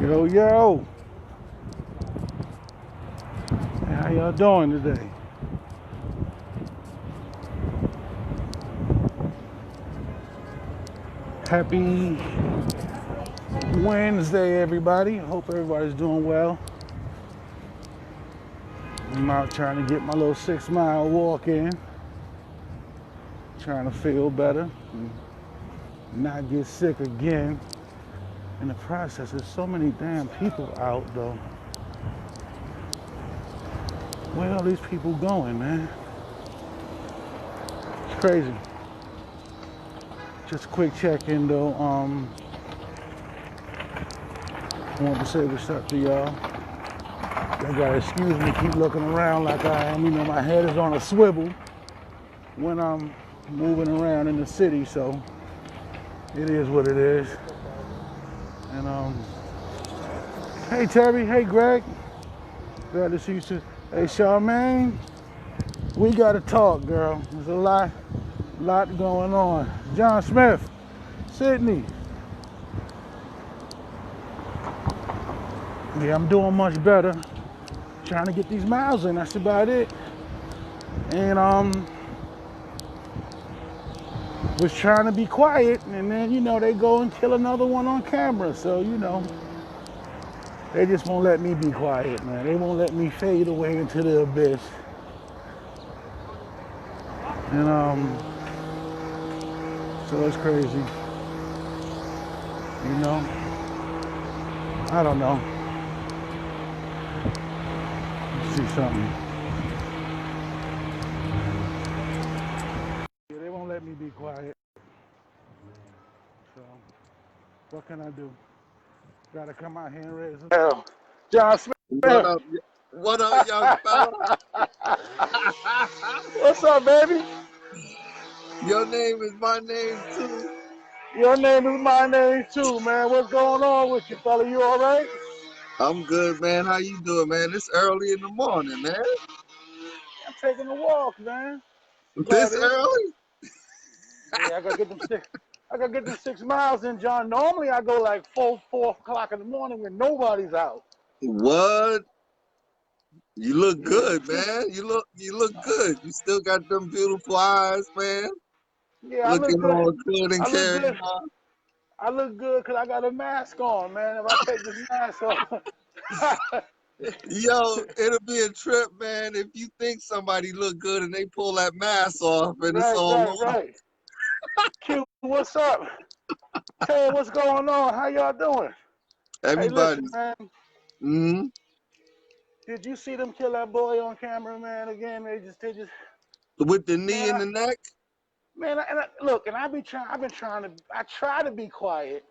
Yo, yo. How y'all doing today? Happy Wednesday, everybody. Hope everybody's doing well. I'm out trying to get my little 6 mile walk in, trying to feel better and not get sick again. In the process, there's so many damn people out, though. Where are these people going, man? It's crazy. Just a quick check-in, though. I want to say what's up to y'all. Y'all gotta excuse me, keep looking around like I am. You know, my head is on a swivel when I'm moving around in the city, so it is what it is. And hey Terry, hey Greg, glad to see you too. Hey Charmaine, we gotta talk, girl. There's a lot going on. John Smith, Sydney. Yeah, I'm doing much better. Trying to get these miles in, that's about it. And was trying to be quiet, and then they go and kill another one on camera. So they just won't let me be quiet, man. They won't let me fade away into the abyss. And so it's crazy. I don't know. Let's see something. Yeah, they won't let me be quiet. So what can I do? Gotta come out here and raise hell. John What Smith. up? What up, young fella? What's up, baby? Your name is my name too. Your name is my name too, man. What's going on with you, fella? You all right? I'm good, man. How you doing, man? It's early in the morning, man. I'm taking a walk, man. About This it. early? Yeah, I gotta get them six. I gotta get them 6 miles in, John. Normally I go like 4 o'clock in the morning when nobody's out. What? You look Yeah, good, man. You look good. You still got them beautiful eyes, man. yeah, I look Looking good. all good and I look carrying good. on. I look good because I got a mask on, man. If I take this mask off, Yo, it'll be a trip, man, if you think somebody look good and they pull that mask off and it's right, all right, on. right. Q, what's up? Hey, what's going on? How y'all doing? Hey, listen, Everybody's. man. Mm-hmm. Did you see them kill that boy on camera, man? Again, they just, With the knee man, in the neck? look, and I've been trying to, I try to be quiet.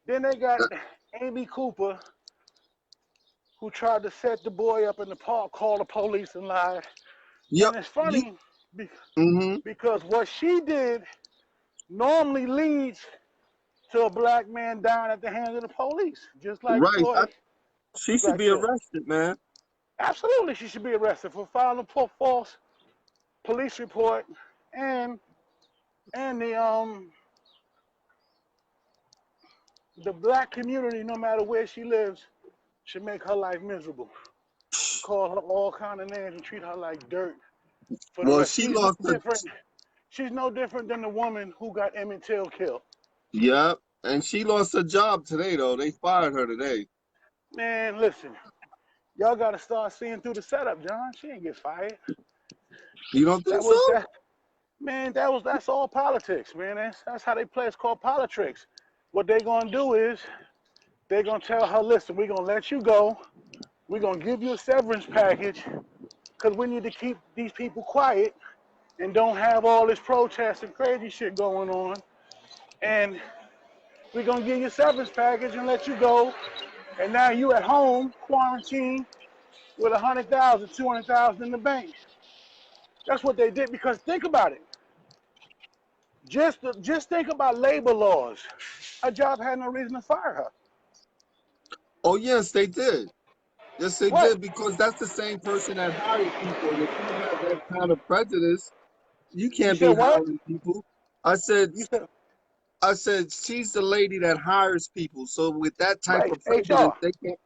Then they got Amy Cooper, who tried to set the boy up in the park, called the police and lied. Yep. And it's You. funny Mm-hmm. because what she did normally leads to a black man dying at the hands of the police, just like Right. Floyd She should got be killed. arrested, man. Absolutely, she should be arrested for filing a false police report and the black community, no matter where she lives, should make her life miserable. Call her all kind of names and treat her like dirt for the Well, rest. she She's no lost her. different. She's no different than the woman who got Emmett Till killed. Yep. And she lost her job today, though. They fired her today. Man, listen, y'all got to start seeing through the setup, John. She ain't get fired. You don't think That so? was that. Man, that's all politics, man. That's how they play. It's called politics. What they gonna do is they're gonna tell her, listen, we're gonna let you go. We're gonna give you a severance package because we need to keep these people quiet and don't have all this protest and crazy shit going on. And we're gonna give you a severance package and let you go. And now you at home, quarantined, with 100,000, 200,000 in the bank. That's what they did because think about it. Just think about labor laws. Her job had no reason to fire her. Oh, yes, they did. Yes, they What? did, because that's the same person that hired people. And if you have that kind of prejudice, you You can't said be what? hiring people. I said, You said I said she's the lady that hires people. So with that type Right, of prejudice, HR. they can't.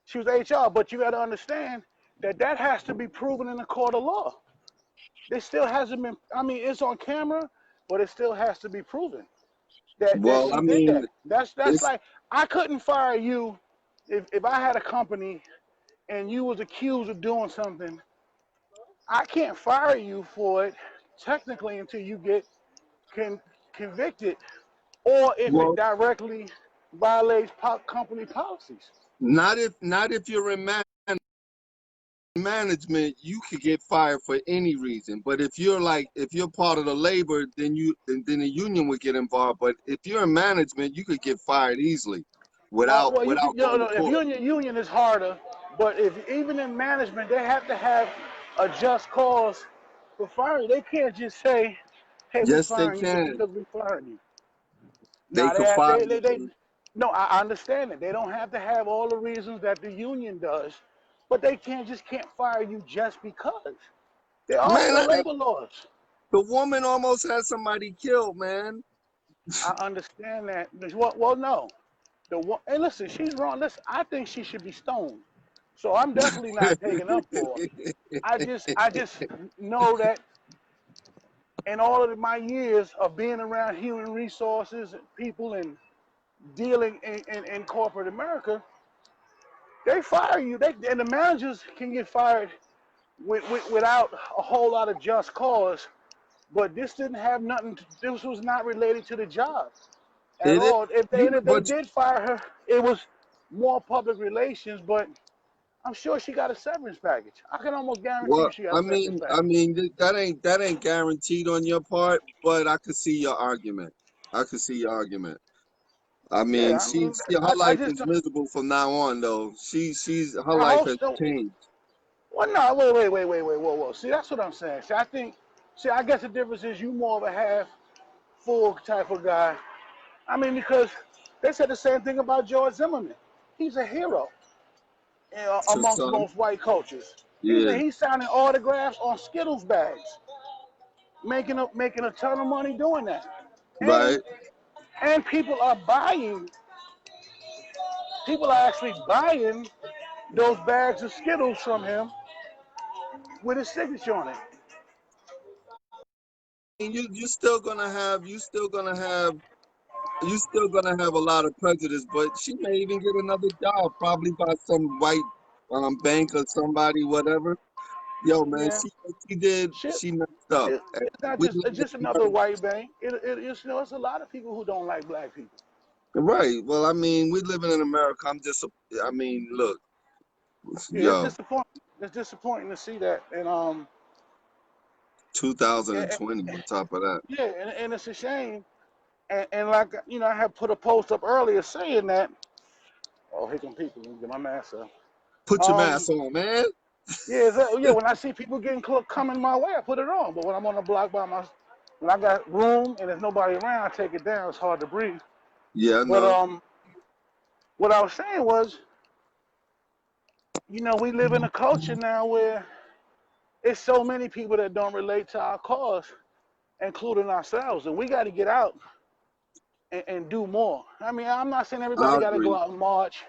She was HR, but you got to understand that that has to be proven in a court of law. It still hasn't been. I mean, it's on camera, but it still has to be proven that Well, she I did mean, that. That's it's like I couldn't fire you if I had a company and you was accused of doing something. I can't fire you for it technically until you get con- convicted, or if it well, directly violates company policies. not if you're in management, you could get fired for any reason. But if you're part of the labor, then the union would get involved. But if you're in management, you could get fired easily Well, you without can, going to if court. you're in your union, it's harder. But if even in management, they have to have a just cause for firing. They can't just say, "Hey, we Yes, they firing you just can. because we firing you." They Now could fire you they for no, I understand it. They don't have to have all the reasons that the union does, but they can't fire you just because. There are man. still labor laws. The woman almost had somebody killed, man. I understand that. Well, no. Hey, listen, she's wrong. Listen, I think she should be stoned. So I'm definitely not taking up for her. I just know that in all of my years of being around human resources and people and dealing in corporate America, they fire you. And the managers can get fired without a whole lot of just cause. But this didn't have nothing. This was not related to the job at It is all. If they but did fire her, it was more public relations. But I'm sure she got a severance package. I can almost guarantee you well, she got a severance I package. mean that ain't guaranteed on your part, but I could see your argument. I could see your argument. I mean, Yeah, I mean, her I life just is miserable from now on, though. She's her I life hope has so. changed. Well, no, wait, whoa. See, that's what I'm saying. See, I guess the difference is you more of a half full type of guy. I mean, because they said the same thing about George Zimmerman. He's a hero, To amongst some, most white cultures. yeah, He's signing autographs on Skittles bags, making a ton of money doing that, and right. and people are actually buying those bags of Skittles from him with his signature on it. And you still gonna have a lot of prejudice, but she may even get another job, probably by some white bank or somebody, whatever. Yo, man, Yeah, shit. she messed up. And It's not we just live it's just in another America. white bank. It's a lot of people who don't like black people. Right. Well, I mean, we living in America. I mean, look, Yeah, it's yo, disappointing. It's disappointing to see that, and 2020 on top of that. yeah, and it's a shame. And like I had put a post up earlier saying that. Oh, here come people. Let me get my mask up. Put your Um, mask on, man. yeah, yeah. When I see people coming my way, I put it on. But when I'm on the block when I got room and there's nobody around, I take it down. It's hard to breathe. Yeah, I But know. what I was saying was, we live in a culture now where it's so many people that don't relate to our cause, including ourselves, and we got to get out and do more. I mean, I'm not saying everybody I got to go agree. out and march,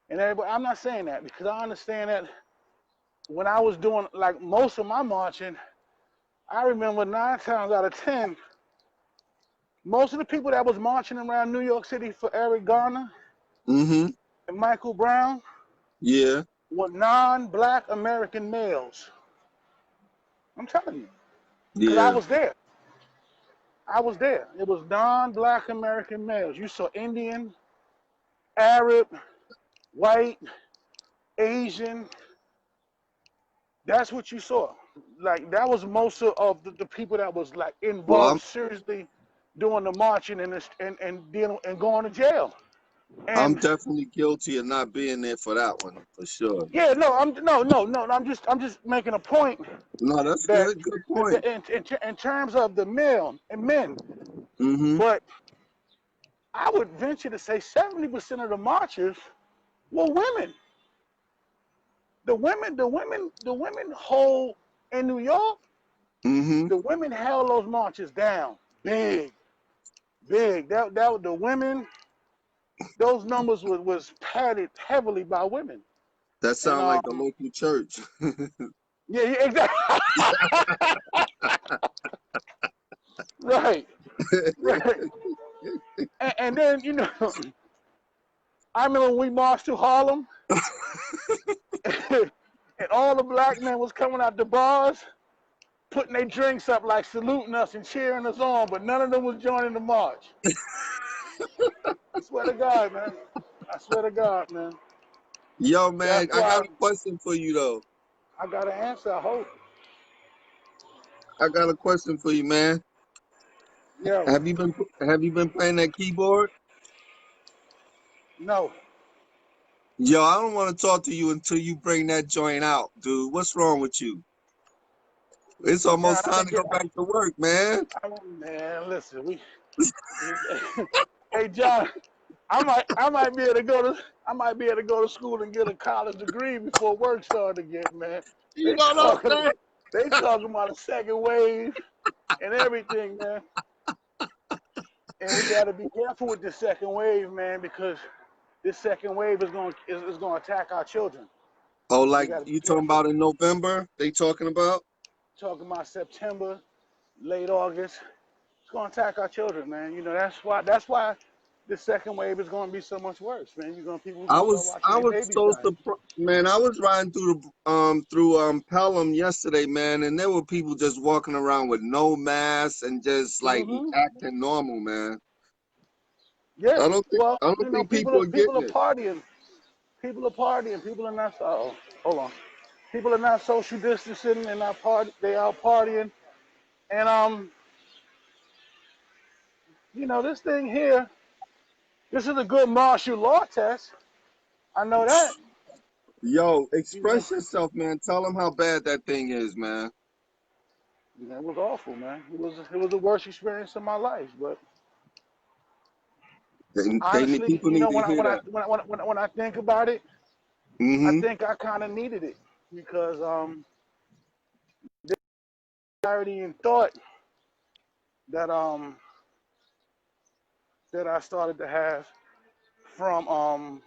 and everybody. I'm not saying that because I understand that when I was doing like most of my marching, I remember 9 times out of 10, most of the people that was marching around New York City for Eric Garner Mm-hmm. and Michael Brown Yeah. were non-black American males. I'm telling you, because I Yeah. was there. I was there. It was non-black American males. You saw Indian, Arab, white, Asian. That's what you saw. Like that was most of the people that was like Well, involved seriously doing the marching and dealing and going to jail. I'm And definitely guilty of not being there for that one, for sure. yeah, no, no. I'm just making a point No, that's that, good. Good point. in terms of the male and men, Mm-hmm. but I would venture to say 70% of the marchers were women. The women hold in New York. Mm-hmm. The women held those marches down big. big. That the women. Those numbers was padded heavily by women. That And sound like the local church. yeah, exactly. Right, right. And then I remember when we marched to Harlem, and all the black men was coming out the bars, putting their drinks up, like saluting us and cheering us on, but none of them was joining the march. I swear to God, man. I swear to God, man. Yo, That's man, I got why a question for you though. I got an answer. I hope. I got a question for you, man. Yo, Have you been playing that keyboard? no. Yo, I don't want to talk to you until you bring that joint out, dude. What's wrong with you? It's John, almost I've time been to go getting. back to work, man. Man, listen, hey, John, I might be able to go to school and get a college degree before work started again, man. You They know what talking, I'm saying? they talking about a second wave and everything, man. And we got to be careful with this second wave, man, because this second wave is going to attack our children. Oh, We like got to be you talking careful. about in November? They talking about? Talking about September, late August. It's going to attack our children, man. That's why this second wave is going to be so much worse, man. People I going to start was watching I their was babies so dying. surprised, man. I was riding through Pelham yesterday, man, and there were people just walking around with no masks and just like Hmm. acting normal, man. Yeah. I don't think Well, I don't think people people are are people getting are it. partying. People are partying. People are not. Oh, hold on. People are not social distancing and not party. They out partying. And this thing here. This is a good martial law test. I know that. Yo, You know, express yourself, man. Tell them how bad that thing is, man. it was awful, man. It was the worst experience of my life. But honestly, People need to when I hear when I that. when I think about it, I Mm-hmm. think I kind of needed it because the clarity and thought that that I started to have from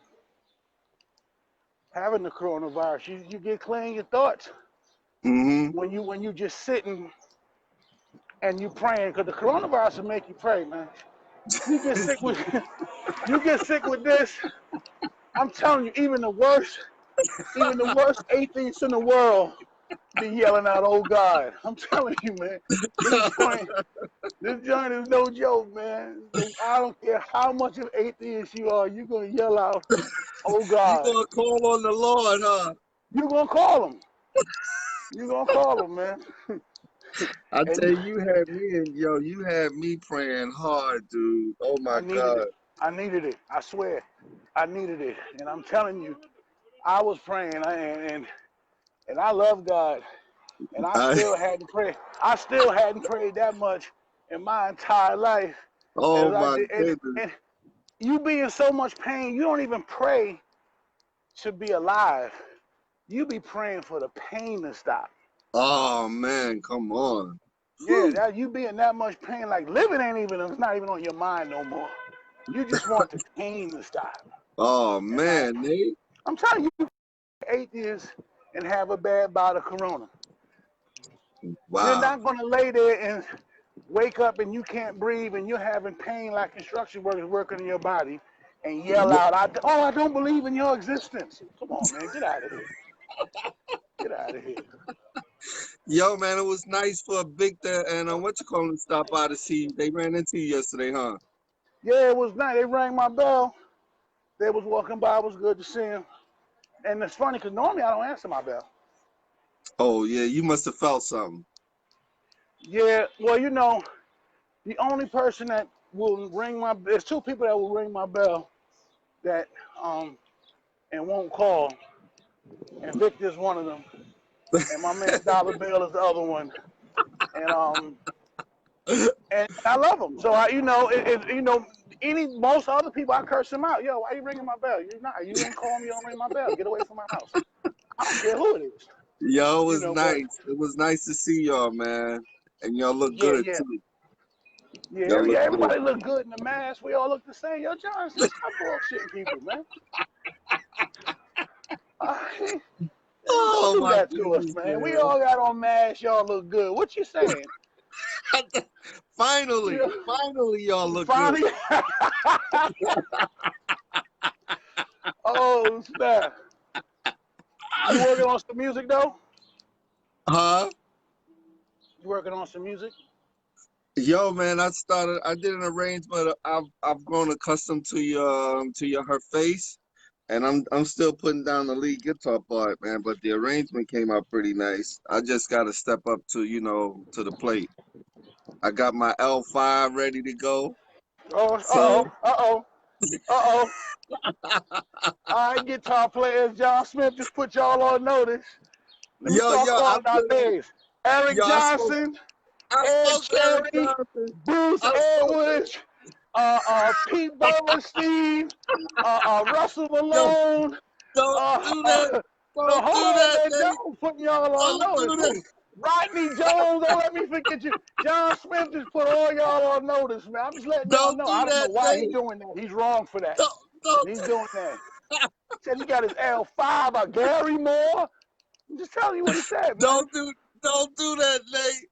having the coronavirus. You get clear in your thoughts Mm-hmm. when you just sitting and you praying because the coronavirus will make you pray, man. You get sick with you get sick with this. I'm telling you, even the worst atheists in the world be yelling out, "Oh God!" I'm telling you, man. This joint, this joint is no joke, man. I don't care how much of atheist you are, you're gonna yell out, "Oh You God!" gonna call on the Lord, huh? You're gonna call him. You're gonna call him, man. I tell And you, you had me praying hard, dude. Oh I my needed God. it. I needed it. I swear, I needed it. And I'm telling you, I was praying, and I love God, and I I, still hadn't prayed. I still hadn't prayed that much in my entire life oh as I my did. goodness. And you be in so much pain, you don't even pray to be alive. You be praying for the pain to stop. Oh man, come on. Yeah, Whew. that you be in that much pain, like living it's not even on your mind no more. You just want the pain to stop. Oh And like, man, Nate. I'm telling you, atheists and have a bad bout of corona. You're Wow. not gonna lay there and wake up and you can't breathe and you're having pain like construction workers working in your body and yell Wha- out, I don't believe in your existence. Come on, man, get out of here. Get out of here. Yo, man, it was nice for Victor and what you call him to stop by to see you. They ran into you yesterday, huh? Yeah, it was nice. They rang my bell. They was walking by. It was good to see them. And it's funny because normally I don't answer my bell. Oh yeah, you must have felt something. Yeah, well, the only person that will ring there's two people that will ring my bell that and won't call, and Victor's one of them, and my man Dollar Bill is the other one, and and I love them. So most other people I curse them out. Yo, why you ringing my bell? You ain't calling me. You don't ring my bell. Get away from my house. I don't care who it is. Yo, it was But nice. It was nice to see y'all, man. And y'all look yeah, good yeah. too. Yeah, Y'all yeah, look good. everybody look good in the mask. We all look the same. Yo, Johnson, stop bullshitting people, man. Hey, don't Oh do my that to us, goodness, man. We man. all got on masks. Y'all look good. What you saying? Finally, Yeah, finally, y'all look good. finally. Oh, snap. You working on some music, though? Huh? You working on some music? Yo, man, I did an arrangement. I've grown accustomed to your her face, and I'm still putting down the lead guitar part, man. But the arrangement came out pretty nice. I just got to step up to to the plate. I got my L5 ready to go. Oh, So uh-oh. All right, guitar players, John Smith just put y'all on notice. Let me start I calling out put names. Eric yo, Johnson, I Ed spoke to Eric Cherry, Johnson. Bruce I spoke to Edwards, Pete Bummerstein, Russell yo. Malone. Don't do that. No, Don't hold do on, that, man. Nate. Jones putting y'all on Don't notice. do that. Rodney Jones, don't let me forget you. John Smith just put all y'all on notice, man. I'm just letting y'all Don't know. do I don't know that, why he's Nate. doing that. He's wrong for that. Don't. He's doing that. He said he got his L5 by Gary Moore. I'm just telling you what he said, man. Don't do don't do that, Nate.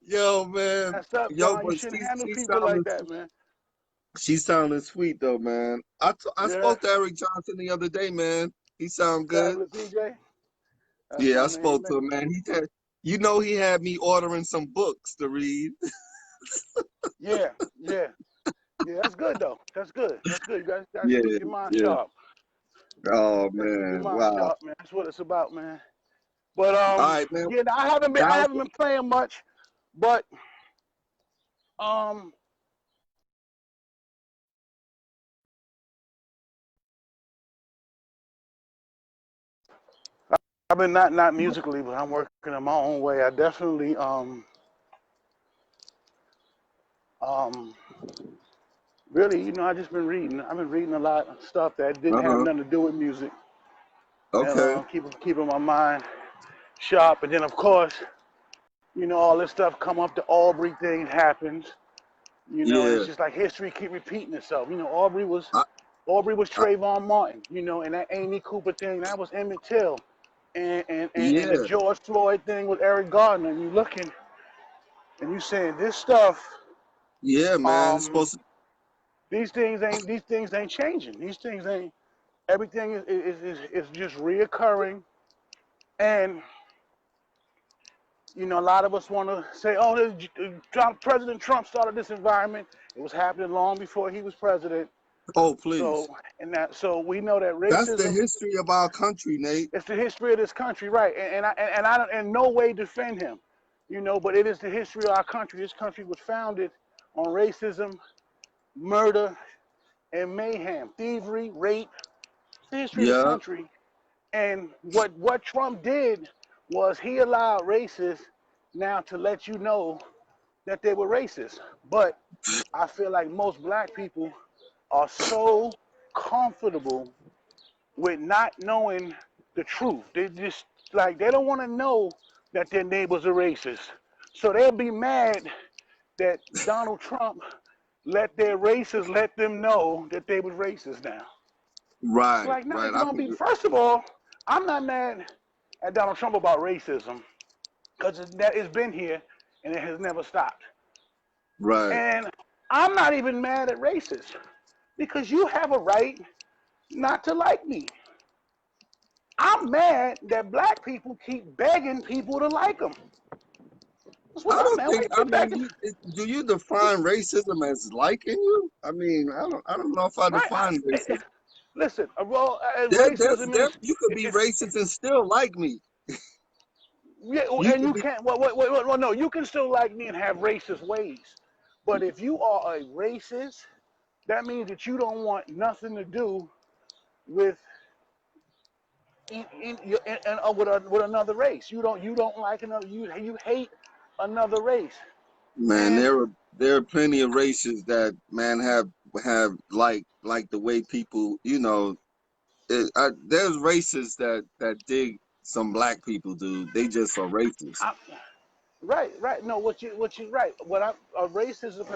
Yo, man. That's up, Yo, John. You but shouldn't handle people like that, man. she sounding sweet though, man. I Yeah. spoke to Eric Johnson the other day, man. He sound good. Fabulous DJ. That's Yeah, my I man, spoke man. to him, man. He had me ordering some books to read. Yeah, yeah. Yeah, that's good though. That's good. That's good. You guys Yeah, keep your mind yeah. sharp. Oh You gotta keep your man, mind wow. sharp, man. That's what it's about, man. But All right, man. yeah, I Now, haven't been playing much, but um I've been not musically, but I'm working in my own way. I definitely um really, I just been reading. I've been reading a lot of stuff that didn't have uh-huh. nothing to do with music. And Okay. keeping my mind sharp. And then of course, all this stuff come up. The Aubrey thing happens. And Yeah. it's just like history keep repeating itself. I, Aubrey was I, Trayvon Martin. And that Amy Cooper thing, that was Emmett Till. And the yeah. George Floyd thing with Eric Gardner. And you looking and you saying this stuff, Yeah, man. It's um, supposed to. these things ain't changing. These things ain't everything is just reoccurring. And a lot of us want to say, oh, President Trump started this environment. It was happening long before he was president. Oh, So, please. so we know that That's the racism history of our country, Nate. is the history of this country, right? And I don't in no way defend him, but it is the history of our country. This country was founded on racism, murder, and mayhem, thievery, rape. It's the history of the Yeah. country. And what Trump did was he allowed racists now to let you know that they were racist. But I feel like most black people are so comfortable with not knowing the truth. They just they don't want to know that their neighbors are racist. So they'll be mad that Donald Trump let their racists let them know that they was racist now. It's Right, like, no, right. you I don't could, be. First of all, I'm not mad at Donald Trump about racism because that it's been here and it has never stopped. right. And I'm not even mad at racists because you have a right not to like me. I'm mad that black people keep begging people to like them. That's what I I'm don't mad. Why think. you I keep mean, begging? do you define racism as liking you? I mean, I don't know if I Right? define racism. Listen, racism There, is you could be it's racist and still like me. yeah, You and could you be can't. Well, no, you can still like me and have racist ways, but if you are a racist, that means that you don't want nothing to do with with another race. You don't like another. You hate another race, man. and There are plenty of races that man have like the way people. There's races that dig some black people, dude. They just are racist. I, Right. No, what you right. What I'm a racism.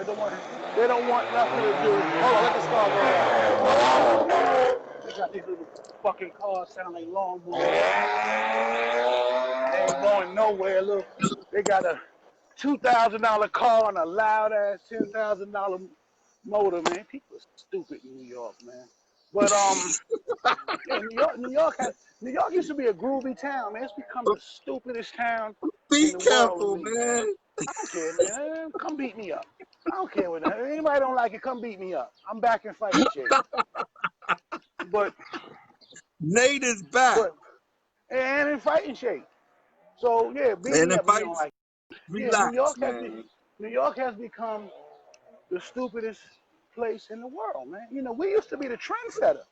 They don't want nothing to do. Hold on, let this car go by. They got these little fucking cars sound like lawnmowers. They ain't going nowhere. Look, they got a $2,000 car and a loud ass $10,000 motor, man. People are stupid in New York, man. But yeah, New York used to be a groovy town, man. It's become the stupidest town in Be the world to careful, me, man. man. I don't care, man. Come beat me up. I don't care what that. Anybody don't like it, come beat me up. I'm back in fighting shape. But Nate is back. and in fighting shape. So yeah, beat And me if up if you I don't like it. Yeah, relax, man. New York has become the stupidest place in the world, man. You know, we used to be the trendsetter.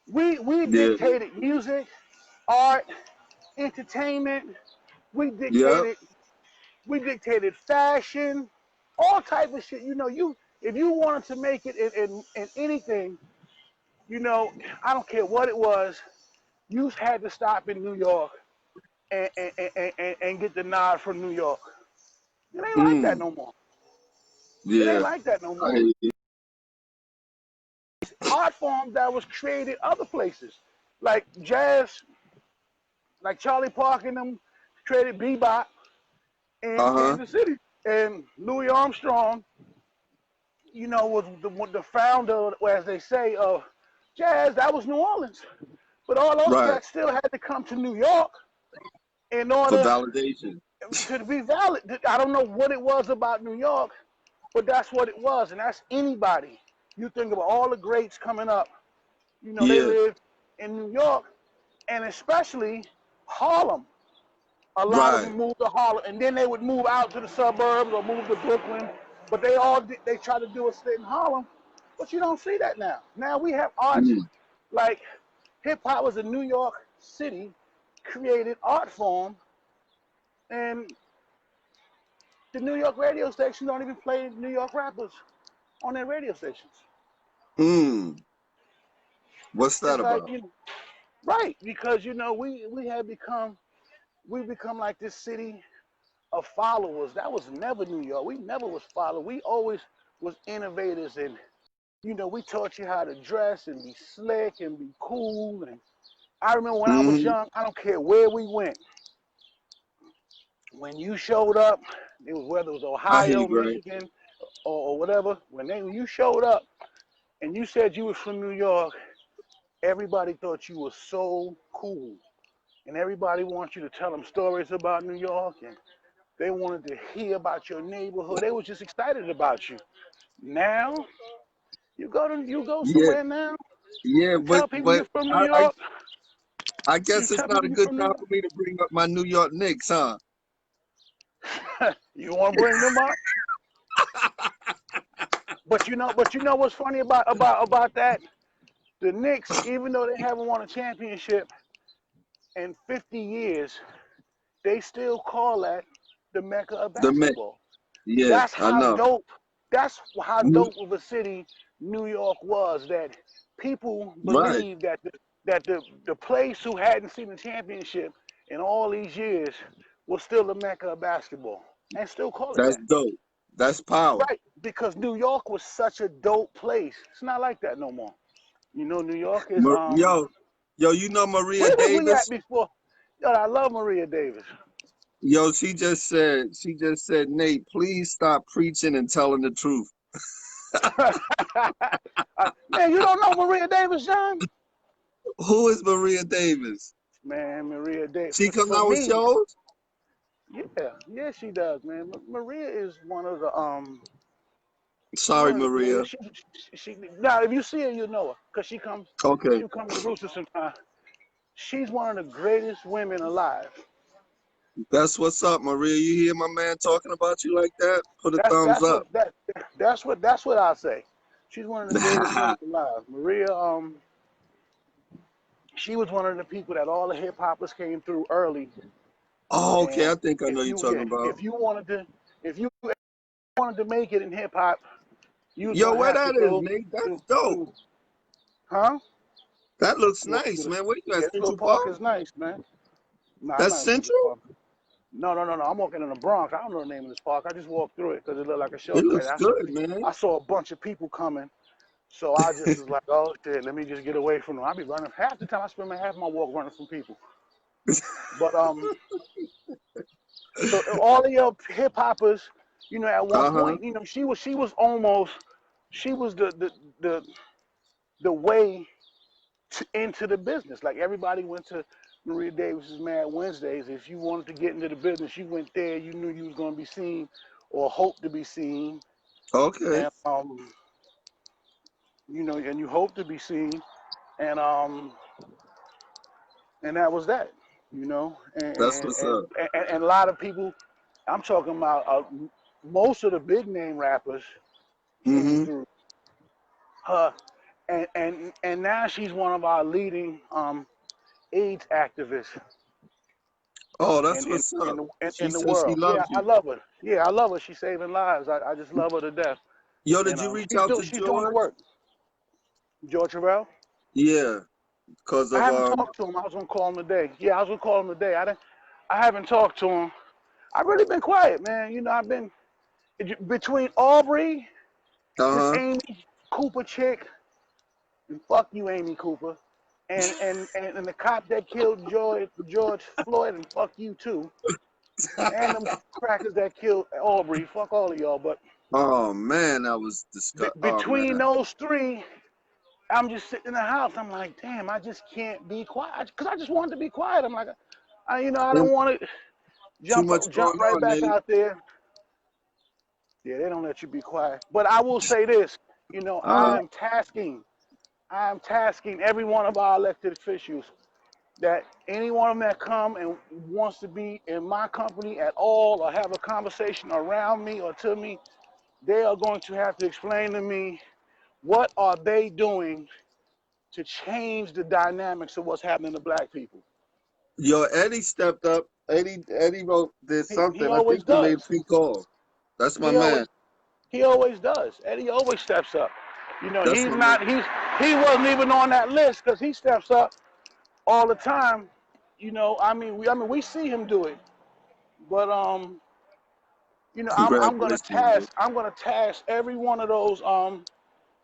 We Yeah. dictated music, art, entertainment. We Yep. dictated we dictated fashion, all type of shit. You know, you if you wanted to make it in anything, you know, I don't care what it was, you had to stop in New York and get the nod from New York. It ain't like that Mm. no more. It ain't Yeah. like that no I more. hear you. Art forms that was created other places, like jazz, like Charlie Parker and them created bebop in Uh-huh. Kansas City, and Louis Armstrong, you know, was the founder, as they say, of jazz. That was New Orleans, but all those Right. cats still had to come to New York in For order validation. to be valid. I don't know what it was about New York, but that's what it was, and that's anybody. You think about all the greats coming up. You know, they Yeah. lived in New York, and especially Harlem. A lot of Right. them moved to Harlem, and then they would move out to the suburbs or move to Brooklyn. But they try to do a stint in Harlem, but you don't see that now. Now we have arts Mm. like hip hop was a New York City created art form, and the New York radio stations don't even play New York rappers on their radio stations. Mm. What's that It's like about? right, because you know we become like this city of followers. That was never New York. We never was followers. We always was innovators, and you know we taught you how to dress and be slick and be cool. And I remember when I was Mm-hmm. young, I don't care where we went. When you showed up, it was whether it was I hear you, Ohio, Gray. Michigan, or whatever. When you showed up and you said you was from New York, everybody thought you were so cool, and everybody wants you to tell them stories about New York, and they wanted to hear about your neighborhood. They were just excited about you. Now you go Yeah. somewhere now. Yeah, You tell people but you're from New I, I York. I You guess it's tell not people a you're good from New time for me to bring up my New York Knicks, huh? York. You want to bring them up, but you know what's funny about that? The Knicks, even though they haven't won a championship in 50 years, they still call that the Mecca of The Met. basketball. Yeah, That's I how know. dope. That's how New- dope of a city New York was. That people Right. believe that the place who hadn't seen a championship in all these years was still the Mecca of basketball, and still call it That's that. dope. That's power. Right, because New York was such a dope place. It's not like that no more. You know, New York is Yo, you know Maria where was we at Davis? before? Yo, I love Maria Davis. Yo, she just said, Nate, please stop preaching and telling the truth. Man, you don't know Maria Davis, John? Who is Maria Davis? Man, Maria Davis. She come For out with me, shows? yeah, she does, man. Maria is one of the Sorry, Maria. she now if you see her, you know her, cause Okay. she'll come to Brewster sometime. She's one of the greatest women alive. That's what's up, Maria. You hear my man talking about you like that? Put a That's thumbs that's up. what that that's what I say. She's one of the greatest women alive. Maria, she was one of the people that all the hip hoppers came through early. Oh, okay. And I think I know you're talking about. if you wanted to make it in hip hop, you was Yo, gonna where have to that is, go Nate? That's through, dope. through huh? That looks Well, nice, man. Where you at, yeah, this little Central park Park? is nice, man. Nah, I'm That's not in Central Central? Park. No. I'm walking in the Bronx. I don't know the name of this park. I just walked through it because it looked like a It shelter. And looks good, man. I saw a bunch of people coming. So I just was like, oh shit, let me just get away from them. I be running half the time. I spend half my walk running from people. But so all of your hip hoppers, at one Uh-huh. point, she was the way into the business. Like everybody went to Maria Davis's Mad Wednesdays. If you wanted to get into the business, you went there. You knew you was going to be seen, or hoped to be seen, Okay. and and you hope to be seen, and and that was that, and That's and, what's and, up. and a lot of people. I'm talking about most of the big name rappers came Mm-hmm. through her, and now she's one of our leading AIDS activists Oh, that's in in what's in up. the in, She in the says she world. Yeah, loves I you. love her. Yeah, I love her. She's saving lives. I just love her to death. Yo, did And you reach out to she's doing the George? work. George Terrell. Yeah, because I of haven't talked to him. I was gonna call him today. Yeah, I was gonna call him today. I haven't talked to him. I've really been quiet, man. I've been between Aubrey, this uh-huh. Amy Cooper chick, and fuck you, Amy Cooper, and the cop that killed George Floyd, and fuck you too, and them crackers that killed Aubrey. Fuck all of y'all. But Oh man, that was disgust. Oh between man. those three, I'm just sitting in the house. I'm like, damn, I just can't be quiet because I just wanted to be quiet. I'm like, I And don't want to too much jump going right on, back Nate. out there. Yeah, they don't let you be quiet. But I will say this, Uh, I am tasking every one of our elected officials that any one of them that come and wants to be in my company at all or have a conversation around me or to me, they are going to have to explain to me what are they doing to change the dynamics of what's happening to black people. yo, Eddie stepped up. Eddie wrote did He something. I think always he made a does. few calls. That's my He man. always he always does. Eddie always steps up. That's my man. He wasn't even on that list because he steps up all the time. We see him do it, but Congratulations. I'm gonna task every one of those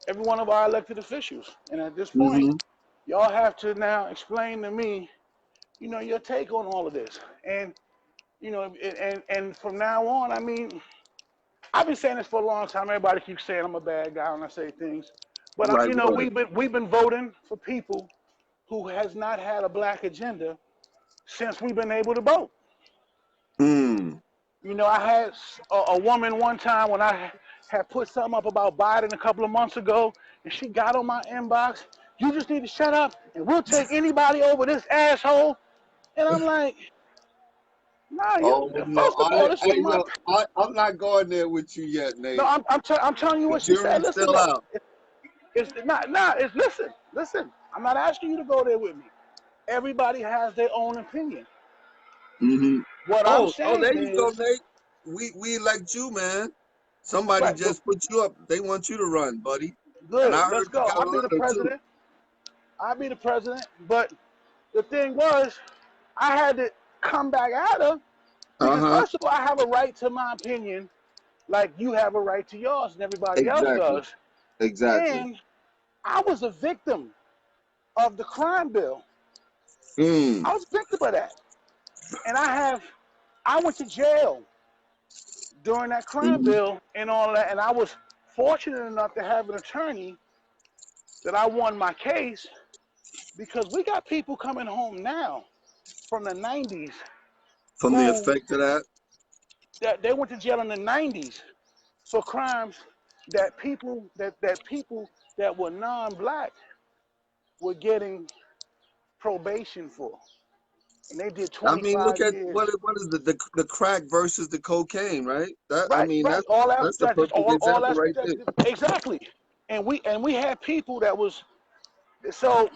every one of our elected officials, and at this point, Mm-hmm. y'all have to now explain to me, your take on all of this, and and from now on, I've been saying this for a long time. Everybody keeps saying I'm a bad guy when I say things, but Like what? we've been voting for people who has not had a black agenda since we've been able to vote. Hmm. I had a woman one time when I had put something up about Biden a couple of months ago, and she got on my inbox. You just need to shut up, and we'll take anybody over this asshole. And I'm like, nah, Oh no, first of all, this is my. I'm not going there with you yet, No, Nate. I'm telling you The what she said. jury's Listen, still look, out. it's not, nah, it's listen. I'm not asking you to go there with me. Everybody has their own opinion. Mm-hmm. What I'm Oh, saying there you go, is, Nate. We elect you, man. Somebody right, but just put you up. They want you to run, buddy. And I good, let's heard you go. got a I'll be the letter too. president. I'll be the president. But the thing was, I had to come back at her because Uh-huh. first of all, I have a right to my opinion, like you have a right to yours, and everybody else Exactly. does. Exactly. And I was a victim of the crime bill. Mm. I was a victim of that, and I went to jail during that crime Mm-hmm. bill and all of that, and I was fortunate enough to have an attorney that I won my case because we got people coming home now from the 90s From the who effect of that. that they went to jail in the 90s for crimes that people that were non-black were getting probation for, and they did I mean, look 25 at years. what is the crack versus the cocaine, right? That I Right, mean right. All that's the that's just perfect all example right that's there. exactly. And we had people that was so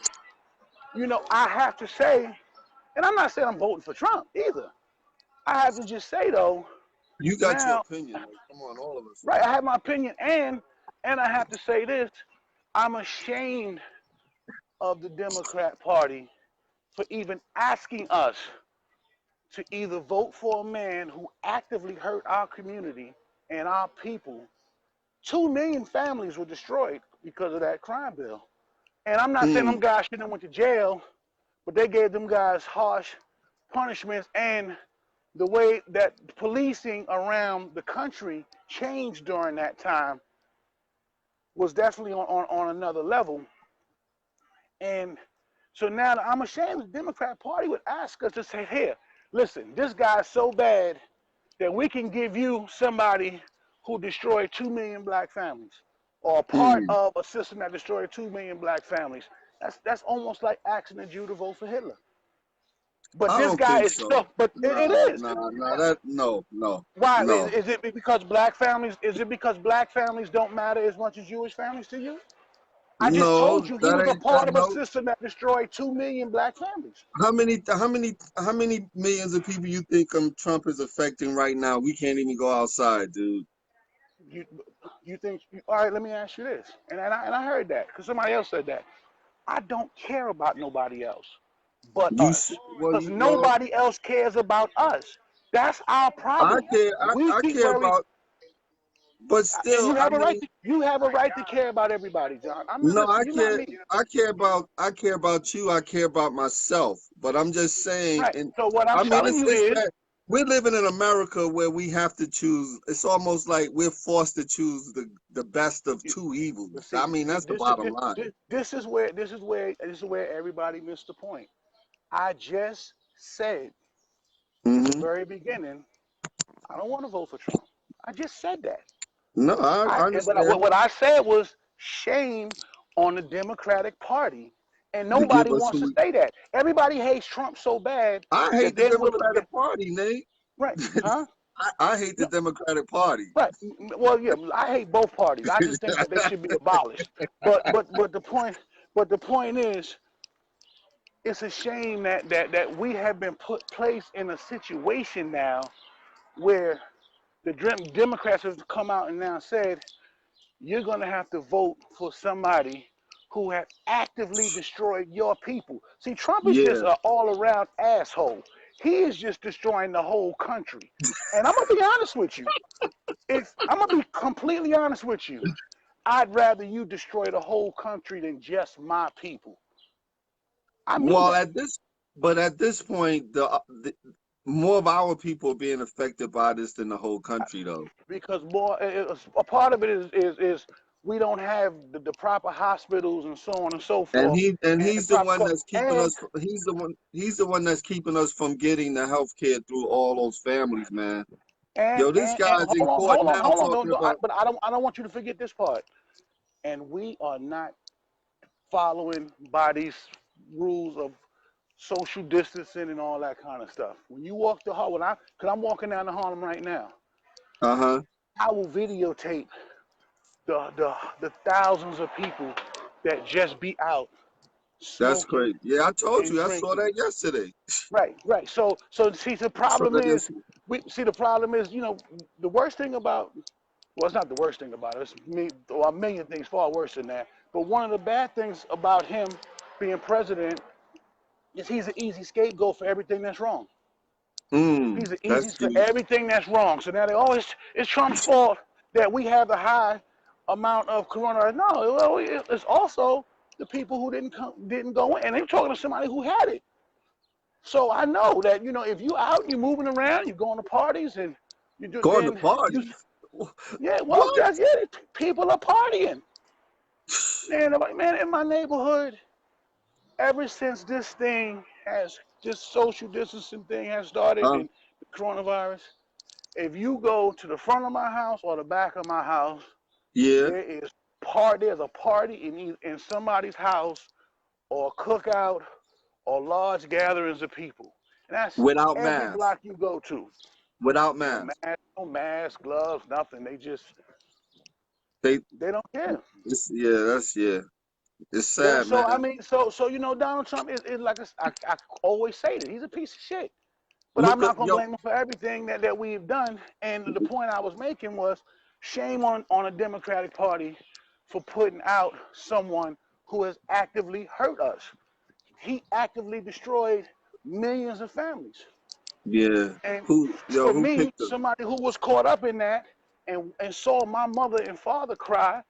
I have to say, and I'm not saying I'm voting for Trump either. I have to just say though, You got your now, opinion. Like, come on, all of us. right, I have my opinion, and I have to say this, I'm ashamed of the Democrat Party for even asking us to either vote for a man who actively hurt our community and our people. 2 million families were destroyed because of that crime bill. And I'm not saying them Mm. guys shouldn't have went to jail, but they gave them guys harsh punishments, and the way that policing around the country changed during that time was definitely on another level. And so now I'm ashamed the Democrat Party would ask us to say, here, listen, this guy's so bad that we can give you somebody who destroyed 2 million black families or part Mm. of a system that destroyed 2 million black families. That's almost like asking a Jew to vote for Hitler. But I this don't guy think is so. so, but it Nah, is. nah, nah. That Why? no. Is it because black families, is it because black families don't matter as much as Jewish families to you? I just No, told you he that was a ain't that. part of a No. system that destroyed 2 million black families. How many millions of people you think Trump is affecting right now? We can't even go outside, dude. You, you think, all right, let me ask you this. And I heard that because somebody else said that. I don't care about nobody else but us Well, because well, nobody else cares about us. That's our I problem. care. We I keep care worrying, about, but and still, I mean, you have a right to care about everybody, John. I'm not no, listening. You're not me. I care about you. I care about myself. But I'm just saying, Right. and So what I'm I mean, telling you it's is, that we're living in America where we have to choose. It's almost like we're forced to choose the best of two but evils. I see, mean, that's the bottom line. this is where everybody missed the point. I just said in the Hmm. very beginning, I don't want to vote for Trump. I just said that. No, I But understand. what I said was shame on the Democratic Party, and To give nobody us wants to say that. Everybody hates Trump so bad I that hate the they're willing. Democratic Party, Nate. Right? Huh? I hate the No, Democratic Party. right. Well, yeah, I hate both parties. I just think that they should be abolished. But the point is, it's a shame that we have been placed in a situation now where the Democrats have come out and now said you're going to have to vote for somebody who has actively destroyed your people. See, Trump is just Yeah. an all-around asshole. He is just destroying the whole country. And I'm gonna be honest with you. If I'm gonna be completely honest with you, I'd rather you destroy the whole country than just my people. I mean Well, that at this point, the more of our people are being affected by this than the whole country, though. because more a part of it is we don't have the proper hospitals and so on and so And forth, and the he's the proper one that's keeping and us. He's the one that's keeping us from getting the health care through all those families, man. And Yo, this and guy's in hold on, court hold on, now hold on. talking about. But I don't want you to forget this part. And we are not following by these rules of social distancing and all that kind of stuff. When you walk the hall, cause I'm walking down the Harlem right now, Uh-huh. I will videotape the thousands of people that just be out That's smoking great. Yeah, I told and you. I saw drinking. that yesterday. Right. So see, the I saw problem that is, yesterday. the worst thing about, well, it's not the worst thing about it. It's a million things far worse than that. But one of the bad things about him being president is he's an easy scapegoat for everything that's wrong. He's an easy That's for deep. everything that's wrong. So now it's Trump's fault that we have the high amount of coronavirus. No, well, it's also the people who didn't go in, and they're talking to somebody who had it. So I know that if you out, you're moving around, you're going to parties, and you do Going to then you parties. yeah, well, What? that's it. People are partying, man. In my neighborhood, ever since this social distancing thing has started, Uh, and the coronavirus, if you go to the front of my house or the back of my house, yeah. there's a party in somebody's house, or a cookout, or large gatherings of people. And that's Without every masks. block you go to. Without No masks. mask, no mask, gloves, nothing. They They don't care. yeah. It's So sad, so I man. mean so Donald Trump is like I always say that he's a piece of shit. But I'm Look up, not gonna yo. blame him for everything that we've done. And the point I was making was shame on a Democratic Party for putting out someone who has actively hurt us. He actively destroyed millions of families. Yeah. And for Who me, picked them? somebody who was caught up in that and saw my mother and father cry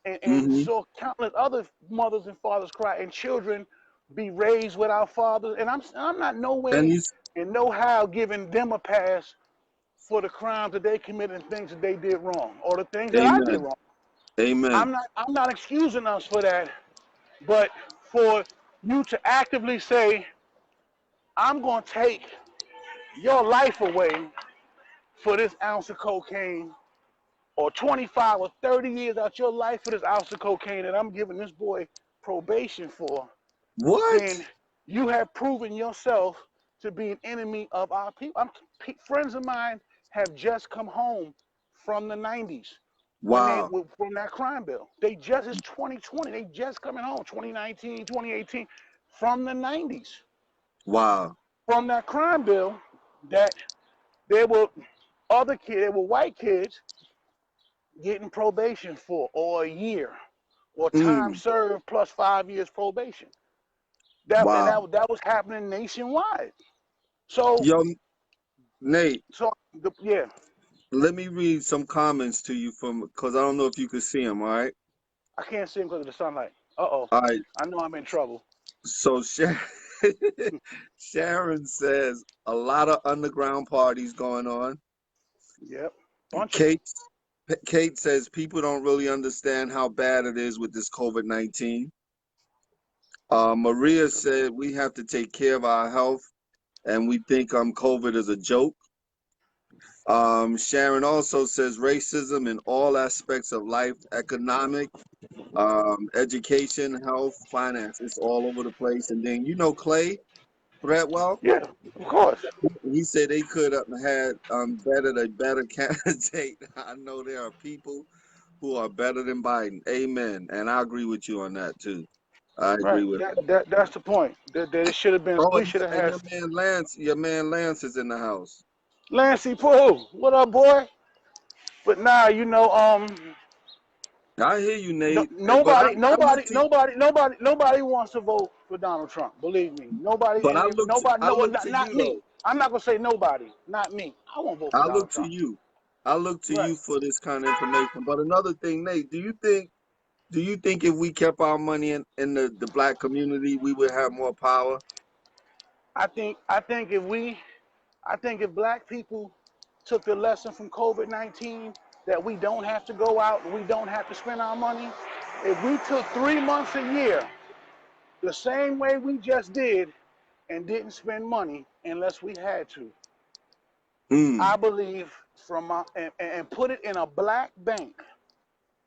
and Mm-hmm. saw countless other mothers and fathers cry and children be raised without fathers. And I'm not no And way and no how giving them a pass for the crimes that they committed and things that they did wrong or the things that I did amen. wrong. Amen. I'm not excusing us for that, but for you to actively say, I'm gonna take your life away for this ounce of cocaine, or 25 or 30 years out your life for this ounce of cocaine that I'm giving this boy probation for, What? then you have proven yourself to be an enemy of our people. Friends of mine have just come home from the 90s when they Wow. were from that crime bill. They just, it's 2020, they just coming home, 2019, 2018, from the 90s, Wow. from that crime bill that there were other kids, there were white kids getting probation for, or a year, or time Mm. served plus 5 years probation. That and Wow. that was happening nationwide. So Yo, Nate, yeah, let me read some comments to you from, because I don't know if you could see them, all right? I can't see him because of the sunlight. Uh-oh, All right. I know I'm in trouble. So Sharon says a lot of underground parties going on. Yep, bunch of them. Kate Kate says people don't really understand how bad it is with this COVID-19. Maria said we have to take care of our health, and we think COVID is a joke. Sharon also says racism in all aspects of life, economic, education, health, finance, it's all over the place. And then Clay Threadwell, Yeah, of course. he said they could have had bettered a better candidate. I know there are people who are better than Biden. Amen. And I agree with you on that too. I agree Right. with That's the point. That it should have been. Oh, We should have and had your man Lance is in the house. Lancey Pooh. What up, boy? But now I hear you, no, Nate. But nobody, I look nobody, to nobody, nobody, nobody wants to vote for Donald Trump. Believe me, nobody, but and if nobody, I no, look to not you me. though. I'm not gonna say nobody, not me. I won't vote for I Donald look to Trump. you. I look to Right. you for this kind of information. But another thing, Nate, do you think if we kept our money in the black community, we would have more power? I think if black people took the lesson from COVID-19 that we don't have to go out, we don't have to spend our money. If we took 3 months a year, the same way we just did, and didn't spend money unless we had to, I Mm, believe and put it in a black bank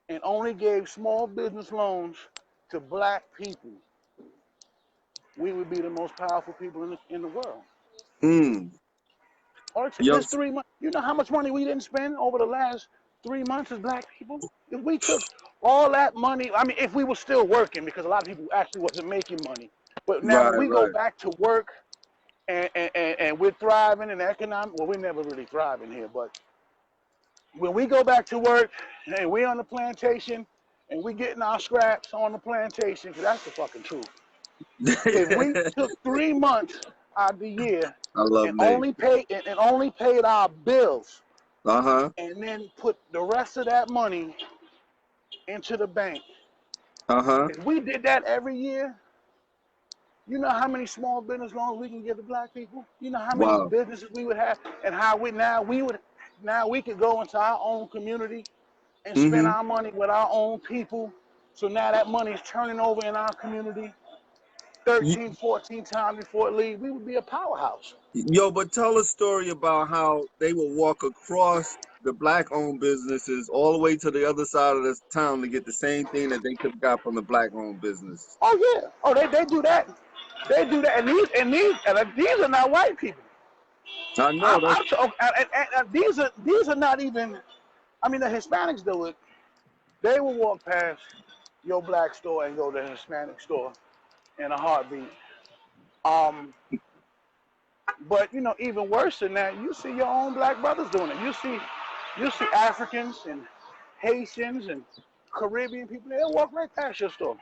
and only gave small business loans to black people, we would be the most powerful people in the world. mm. Or Yo, this 3 months, you know how much money we didn't spend over the last 3 months as black people? If we took all that money, I mean, if we were still working, because a lot of people actually wasn't making money. But now right, when we go right. back to work and we're thriving in economic, well, we're never really thriving here, but when we go back to work and we're on the plantation and we getting our scraps on the plantation, because that's the fucking truth. If we took 3 months out of the year I love and Nate. only paid our bills, Uh-huh. and then put the rest of that money into the bank, Uh-huh. if we did that every year, you know how many small business loans we can give to black people? You know how many Wow. businesses we would have, and how we could go into our own community and spend Mm-hmm. our money with our own people. So now that money is turning over in our community 13, 14 times before it leaves. We would be a powerhouse. Yo, but tell a story about how they will walk across the black-owned businesses all the way to the other side of the town to get the same thing that they could have got from the black-owned business. Oh yeah. Oh, they do that. They do that, and these are not white people. I know that's I'm so, and these are not even. I mean, the Hispanics do it. They will walk past your black store and go to the Hispanic store in a heartbeat. Um, but even worse than that, you see your own black brothers doing it. You see Africans and Haitians and Caribbean people. They'll walk right past your store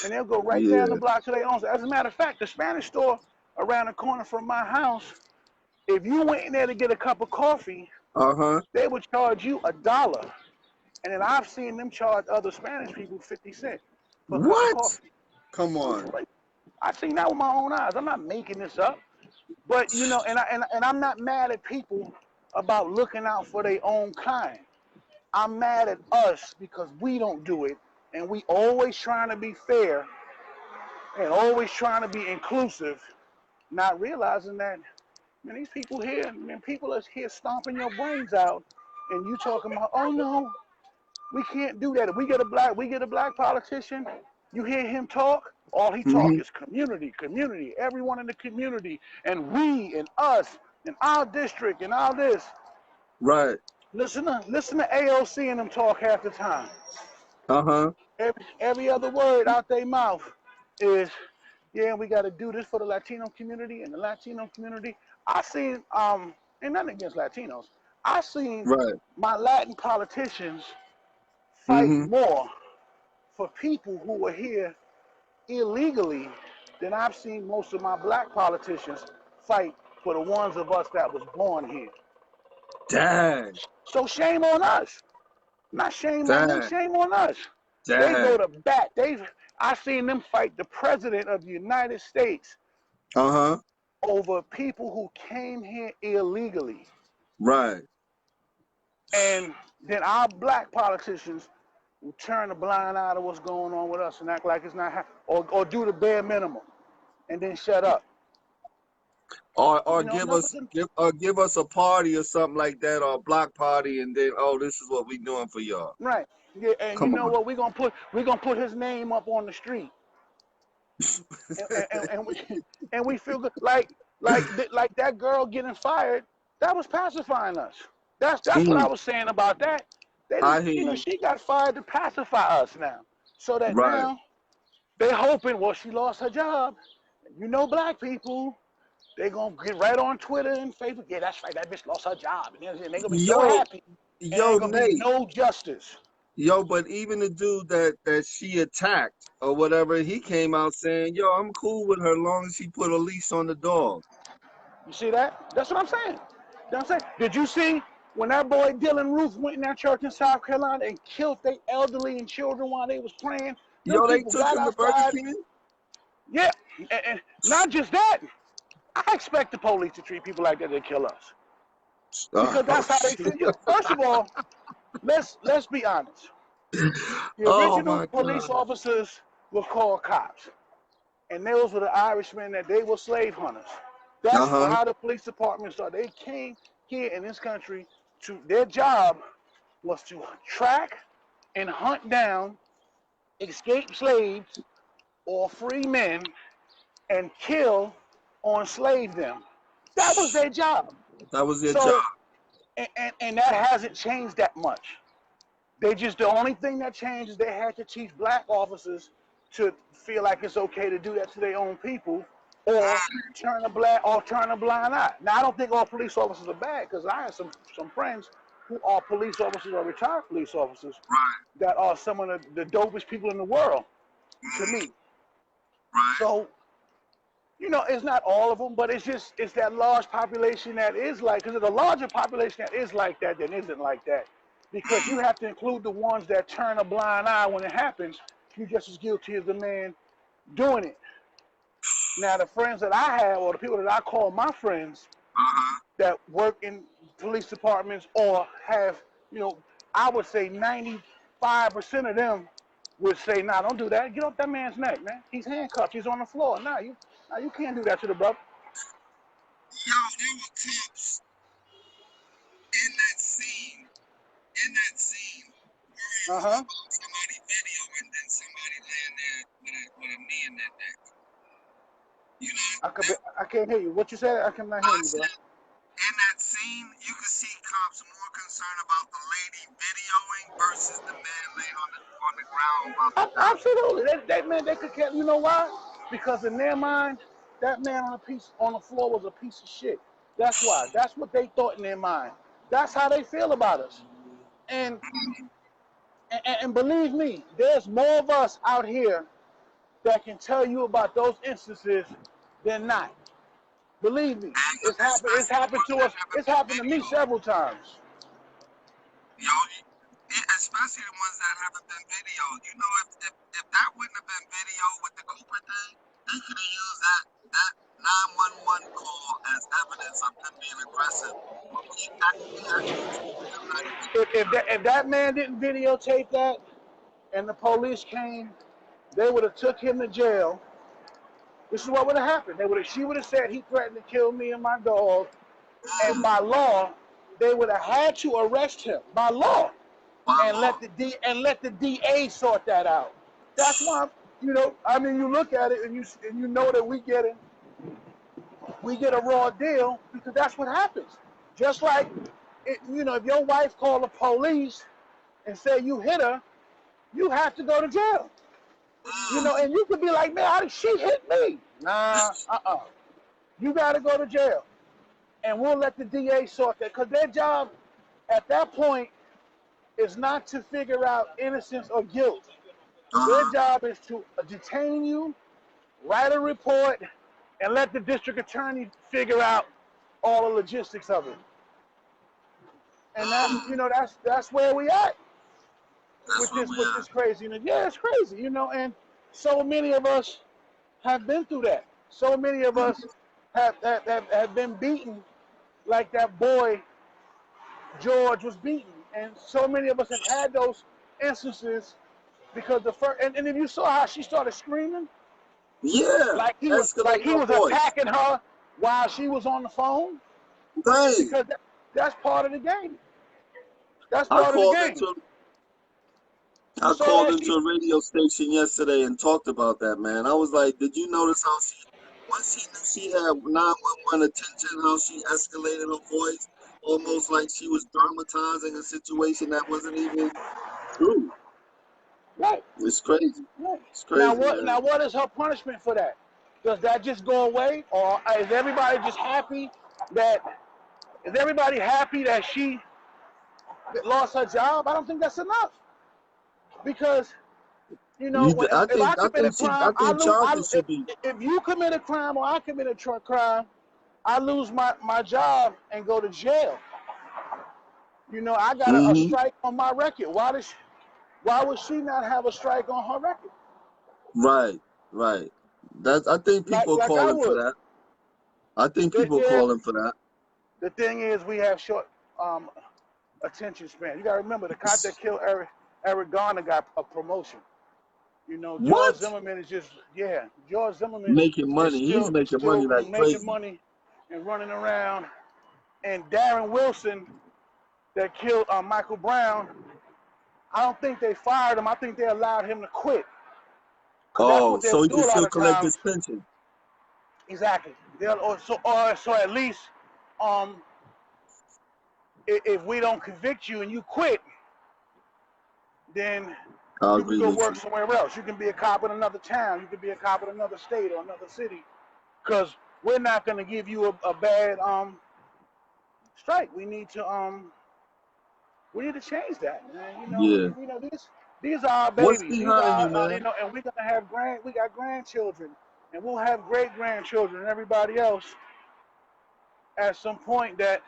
and they'll go right down the yeah. block to their own store. As a matter of fact, the Spanish store around the corner from my house, If you went in there to get a cup of coffee, Uh-huh. they would charge you $1. And then I've seen them charge other Spanish people 50 cents for a cup of What? coffee. Come on. I've seen that with my own eyes. I'm not making this up. But you know, and I'm not mad at people about looking out for their own kind. I'm mad at us because we don't do it, and we always trying to be fair and always trying to be inclusive, not realizing that, man, these people here, man, people are here stomping your brains out, and you talking about, oh no, we can't do that. If we get a black politician, you hear him talk, all he talk Mm-hmm. is community, community, everyone in the community, and we and us and our district and all this. Right. Listen to AOC and them talk half the time. Uh-huh. Every other word out their mouth is, yeah, we got to do this for the Latino community and the Latino community. I seen and nothing against Latinos. I seen Right. my Latin politicians fight Mm-hmm. more for people who were here illegally than I've seen most of my black politicians fight for the ones of us that was born here. Dang. So shame on us. Not shame on them, Dang. shame on us. They go Dang. to bat. I seen them fight the president of the United States Uh-huh. over people who came here illegally. Right. And then our black politicians will turn a blind eye to what's going on with us and act like it's not or do the bare minimum and then shut up. Or You know, give enough of us them. give us a party or something like that, or a block party, and then, oh, this is what we doing for y'all. Right. Yeah, and you Come know on. what? We're gonna put his name up on the street. And we feel good like that girl getting fired. That was pacifying us. That's what I Mm, was saying about that. They I just, hear you know, you. she got fired to pacify us now, so that Right. now they hoping, well, she lost her job. You know, black people, they gonna get right on Twitter and Facebook. Yeah, that's right. That bitch lost her job, and they gonna be so Yo, happy, and yo, ain't gonna be Nate. no justice. Yo, but even the dude that she attacked or whatever, he came out saying, yo, I'm cool with her long as she put a leash on the dog. You see that? That's what I'm saying. You know what I'm saying? Did you see when that boy Dylan Ruth went in that church in South Carolina and killed their elderly and children while they was praying? Them Yo, they people took got him to Burger outside. King? Yeah, and not just that. I expect the police to treat people like that to kill us because Oh, that's how they feel. First of all, let's be honest. The oh original my police God. officers were called cops, and those were the Irishmen that they were slave hunters. That's Uh-huh. how the police departments are. They came here in this country to their job was to track and hunt down escaped slaves or free men and kill or enslave them. That was their job. That was their job. So, and that hasn't changed that much. They just, the only thing that changed is they had to teach black officers to feel like it's okay to do that to their own people, or turn a blind eye. Now I don't think all police officers are bad, because I have some friends who are police officers or retired police officers Right. that are some of the dopest people in the world to me. Right. So, you know, it's not all of them, but it's that large population that is like, because there's a larger population that is like that than isn't like that. Because you have to include the ones that turn a blind eye when it happens. You're just as guilty as the man doing it. Now, the friends that I have, or the people that I call my friends, Uh-huh. that work in police departments or have, you know, I would say 95% of them would say, nah, don't do that. Get off that man's neck, man. He's handcuffed. He's on the floor. Nah, you can't do that to the brother. Yo, there were cops in that scene, worrying more Uh-huh. about somebody videoing than somebody laying there with a knee in their neck. You know, I can't hear you. What you said? I cannot hear I you, bro. said, in that scene, you can see cops more concerned about the lady videoing versus the man laying on the ground about to die. Absolutely. That man, they could care. You know why? Because in their mind, that man on the floor was a piece of shit. That's why. That's what they thought in their mind. That's how they feel about us. And and believe me, there's more of us out here that can tell you about those instances than not. Believe me, it's happened. It's especially the happened ones to that us. haven't It's been happened to me videoed. several times. Especially the ones that haven't been videoed. You know, if that wouldn't have been video with the Cooper thing, they could have used that 911 call as evidence of them being aggressive. But we actually see them not even If that man didn't videotape that, and the police came, they would have took him to jail. This is what would have happened. She would have said he threatened to kill me and my dog, and by law, they would have had to arrest him by law, by and law. let the DA sort that out. That's why, I mean, you look at it and you know that we get a raw deal because that's what happens. Just like, if your wife called the police and say you hit her, you have to go to jail. And you could be like, man, she hit me. Nah, You got to go to jail. And we'll let the DA sort that. Because their job at that point is not to figure out innocence or guilt. Their job is to detain you, write a report, and let the district attorney figure out all the logistics of it. And that's where we at That's with where we this are. craziness. Yeah, it's crazy, and so many of us have been through that. So many of us have been beaten like that boy George was beaten, and so many of us have had those instances because and if you saw how she started screaming, Yeah, like he escalating her was voice. attacking her while she was on the phone, Right. because that's part of the game. That's I part of the called game. into You I saw called that into she a radio station yesterday and talked about that, man. I was like, did you notice how once she knew she had 911 attention, how she escalated her voice, almost like she was dramatizing a situation that wasn't even true. right. It's crazy. Right. It's crazy, man. Now what is her punishment for that? Does that just go away, or is everybody just happy that is everybody happy that she lost her job? I don't think that's enough because if I commit a crime, I think charges should be. if you commit a crime or I commit a crime, I lose my job and go to jail. I got a Hmm. strike on my record. Why would she not have a strike on her record? Right, right. I think people are Like I calling for would. that. I think people are Yeah. calling for that. The thing is, we have short um, attention span. You got to remember, the cop that killed Eric Garner got a promotion. George What? Zimmerman is just George Zimmerman Making is money. He's making still money like making crazy. money and running around. And Darren Wilson that killed Michael Brown, I don't think they fired him. I think they allowed him to quit because that's Oh, what they'll so he do can a lot still of collect his times. pension. Exactly. So at least um, if we don't convict you and you quit, then I you can agree go with work you. somewhere else. You can be a cop in another town. You can be a cop in another state or another city. Because we're not going to give you a bad strike. We need to change that, man. Yeah. These are our What's babies. These behind are you, man? and we're gonna have we got grandchildren, and we'll have great grandchildren and everybody else at some point that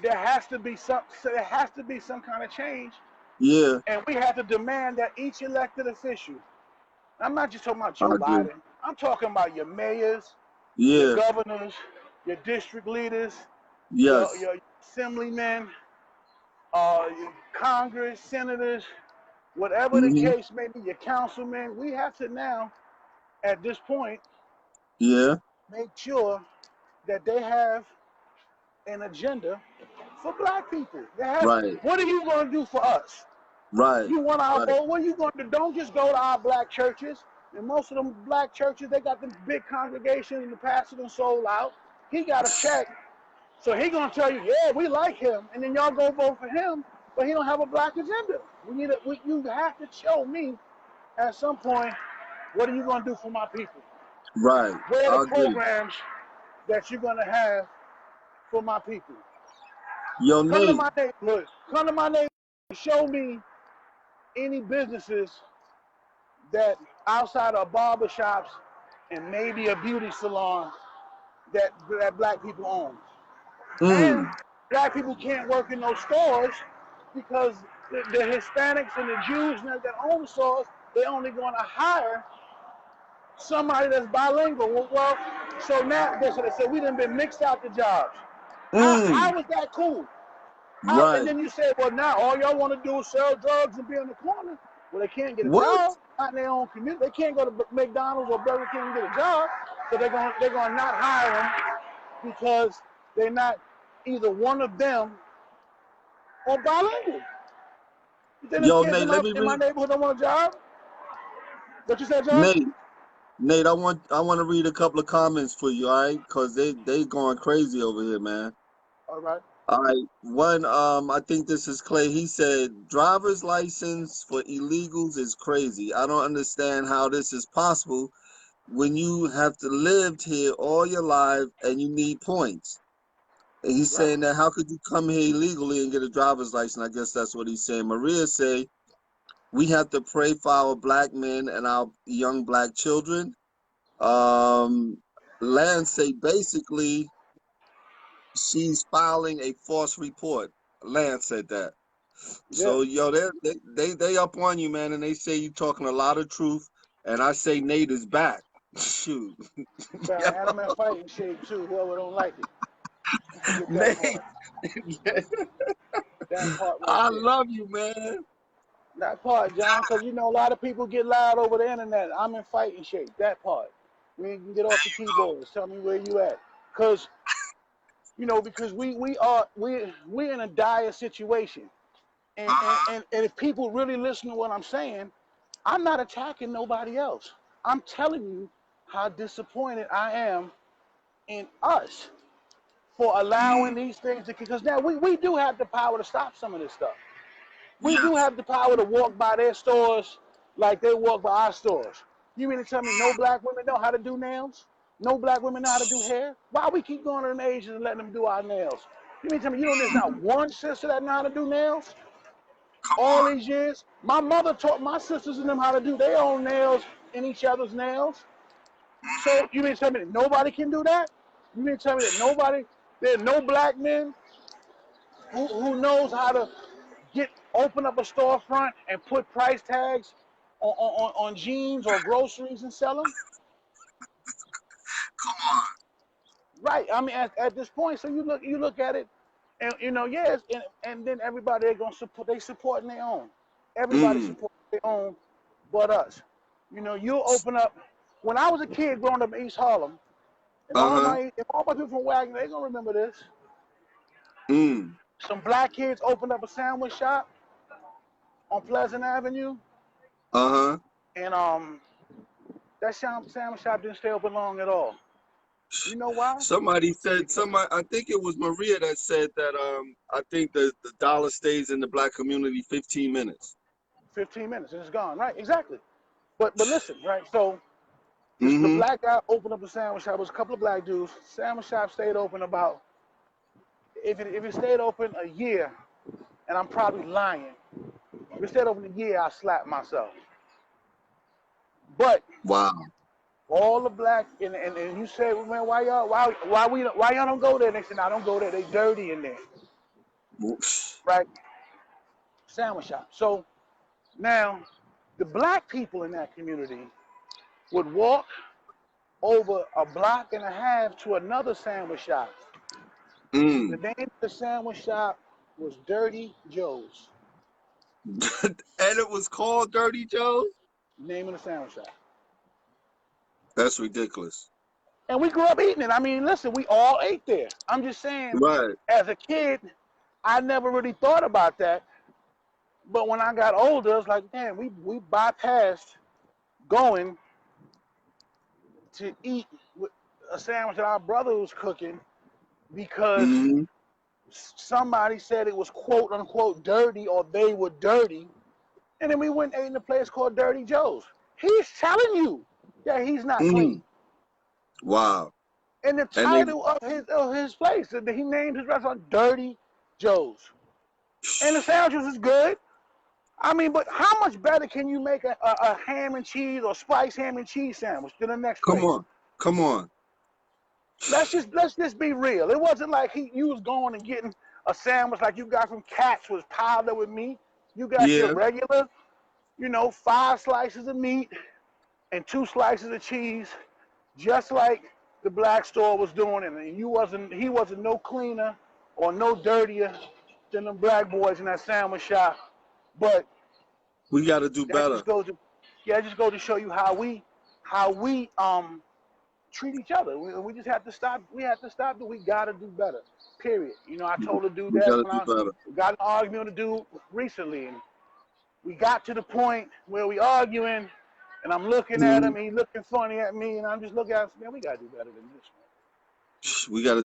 there has to be some kind of change, Yeah, and we have to demand that each elected official. I'm not just talking about I Joe agree. Biden. I'm talking about your mayors, your Yeah. governors, your district leaders, Yes. your assemblymen, your Congress, senators, whatever the Hmm. case may be, your councilmen. We have to now, at this point, Yeah. make sure that they have an agenda for black people. Right. What are you going to do for us? Right. You want our Right. vote? What are you going to do? Don't just go to our black churches. And most of them black churches, they got them big congregations and the pastor done sold out. He got a check. So he going to tell you, yeah, we like him. And then y'all go vote for him, but he don't have a black agenda. You have to show me at some point, what are you going to do for my people? Right. What are the I agree. programs that you're going to have for my people? Yo, Come to Nate. my neighborhood. Come to my neighborhood. Show me any businesses that outside of barbershops and maybe a beauty salon that black people own. And Mm. black people can't work in those stores because the Hispanics and the Jews that own the stores, they only going to hire somebody that's bilingual. Well, so now they said we done been mixed out the jobs. How Mm. is that cool? And Right. then you say, well, now all y'all want to do is sell drugs and be in the corner. Well, they can't get a What? job, not in their own community. They can't go to McDonald's or Burger King and get a job. So they're gonna not hire them because they're not either one of them or bilingual. You think them Yo, kids Nate, let me in my read. neighborhood don't want a job? What you said, John? Nate, Nate, I want to read a couple of comments for you, all right? Cause they going crazy over here, man. All right. All right. One, I think this is Clay. He said, driver's license for illegals is crazy. I don't understand how this is possible when you have to lived here all your life and you need points. And he's Right. saying that how could you come here illegally and get a driver's license? I guess that's what he's saying. Maria say, we have to pray for our black men and our young black children. Lance say basically she's filing a false report. Lance said that. Yeah. So yo, they up on you, man, and they say you talking a lot of truth. And I say Nate is back. Shoot, But and I'm in fighting shape too. Whoever don't like it, get that Nate, part. That part right I there. love you, man. That part, John, because you know a lot of people get loud over the internet. I'm in fighting shape. That part. We can get off the keyboards. Tell me where you at. Because because we're in a dire situation. And if people really listen to what I'm saying, I'm not attacking nobody else. I'm telling you how disappointed I am in us for allowing Mm, these things to, because now we do have the power to stop some of this stuff. We do yes. have the power to walk by their stores like they walk by our stores. You mean to tell me no black women know how to do nails? No black women know how to do hair? Why we keep going to them Asians and letting them do our nails? You mean to tell me you know there's not one sister that know how to do nails? Come All on. these years, my mother taught my sisters and them how to do their own nails and each other's nails. So you mean to tell me that nobody can do that? You mean to tell me that there are no black men who knows how to open up a storefront and put price tags on jeans or groceries and sell them? Come on. Right. I mean, at this point, so you look at it, and yes, and then everybody they're gonna support. They supporting their own. Everybody Mm, supports their own, but us. You'll open up. When I was a kid growing up in East Harlem, uh-huh. if all my people from Wagner, they gonna remember this. Mm, Some black kids opened up a sandwich shop on Pleasant Avenue, uh-huh. and that sandwich shop didn't stay open long at all. You know why? Somebody, I think it was Maria that said that I think the dollar stays in the black community 15 minutes. 15 minutes and it's gone. Right, exactly. But listen, right? So the Mm-hmm. black guy opened up a sandwich shop. It was a couple of black dudes. Sandwich shop stayed open about if it stayed open a year, and I'm probably lying. If it stayed open a year, I slapped myself. But Wow. all the black and you say, well, man, why y'all don't go there? They said, I don't go there. They dirty in there, right? Sandwich shop. So now the black people in that community would walk over a block and a half to another sandwich shop. The Mm. name of the sandwich shop was Dirty Joe's. And it was called Dirty Joe's? Name of the sandwich shop. That's ridiculous. And we grew up eating it. I mean, listen, we all ate there. I'm just saying, Right. as a kid, I never really thought about that. But when I got older, it's like, damn, we bypassed going to eat a sandwich that our brother was cooking because Mm-hmm. somebody said it was quote unquote dirty or they were dirty. And then we went and ate in a place called Dirty Joe's. He's telling you that he's not Mm. clean. Wow. And the And they title of his place, he named his restaurant Dirty Joe's. And the sandwiches is good. I mean, but how much better can you make a ham and cheese or spiced ham and cheese sandwich than the next come place? on. Come on. let's just be real. It wasn't like you was going and getting a sandwich like you got from Cats was piled up with meat. You got your Yeah, regular, 5 slices of meat and 2 slices of cheese, just like the black store was doing it. And he wasn't no cleaner or no dirtier than the black boys in that sandwich shop. But we got to do that better. just goes to show you how we treat each other. We just have to stop. We have to stop. We gotta do better. Period. I told the dude We that got to when do I better. got in an argument with a dude recently, and we got to the point where we arguing, and I'm looking at Hmm. him, and he looking funny at me, and I'm just looking at him, man, we gotta do better than this, We got to.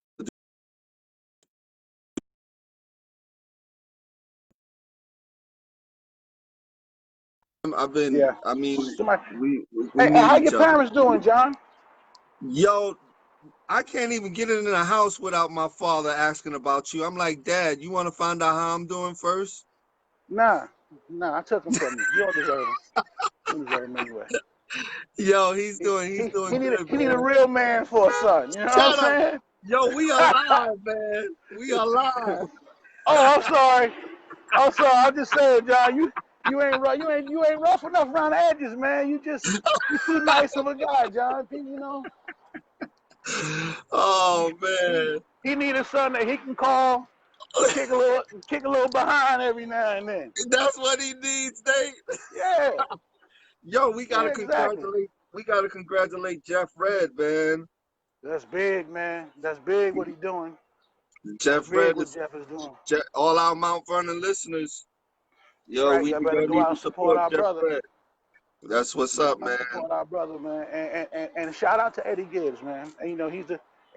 I've man. been. Yeah. I mean, Somebody, we hey, need how your each other. parents doing, John? Yo, I can't even get into the house without my father asking about you. I'm like, Dad, you want to find out how I'm doing first? Nah, I took him from you. You don't deserve him. You don't deserve him anyway. Yo, He, he's he, doing he need a good, he need a man. real man for a son. You know what I'm Shut up. saying? Yo, we alive, man. We alive. Oh, I'm sorry. I'm sorry. I'm just saying, John. You ain't rough. You ain't rough enough around the edges, man. You too nice of a guy, John. Oh He man. he need a son that he can call and kick a little behind every now and then. That's what he needs, Nate. Yeah, Yo, yeah, exactly. we gotta congratulate Jeff Red, man. That's big, man. That's big what he doing. That's Jeff big Red what is Jeff is doing. all our Mount Vernon listeners. That's Yo, right. we Y'all better go need out to and support support our Jeff brother. Red. That's what's Go up, out and man. support our brother, man. And shout out to Eddie Gibbs, man. And, Eddie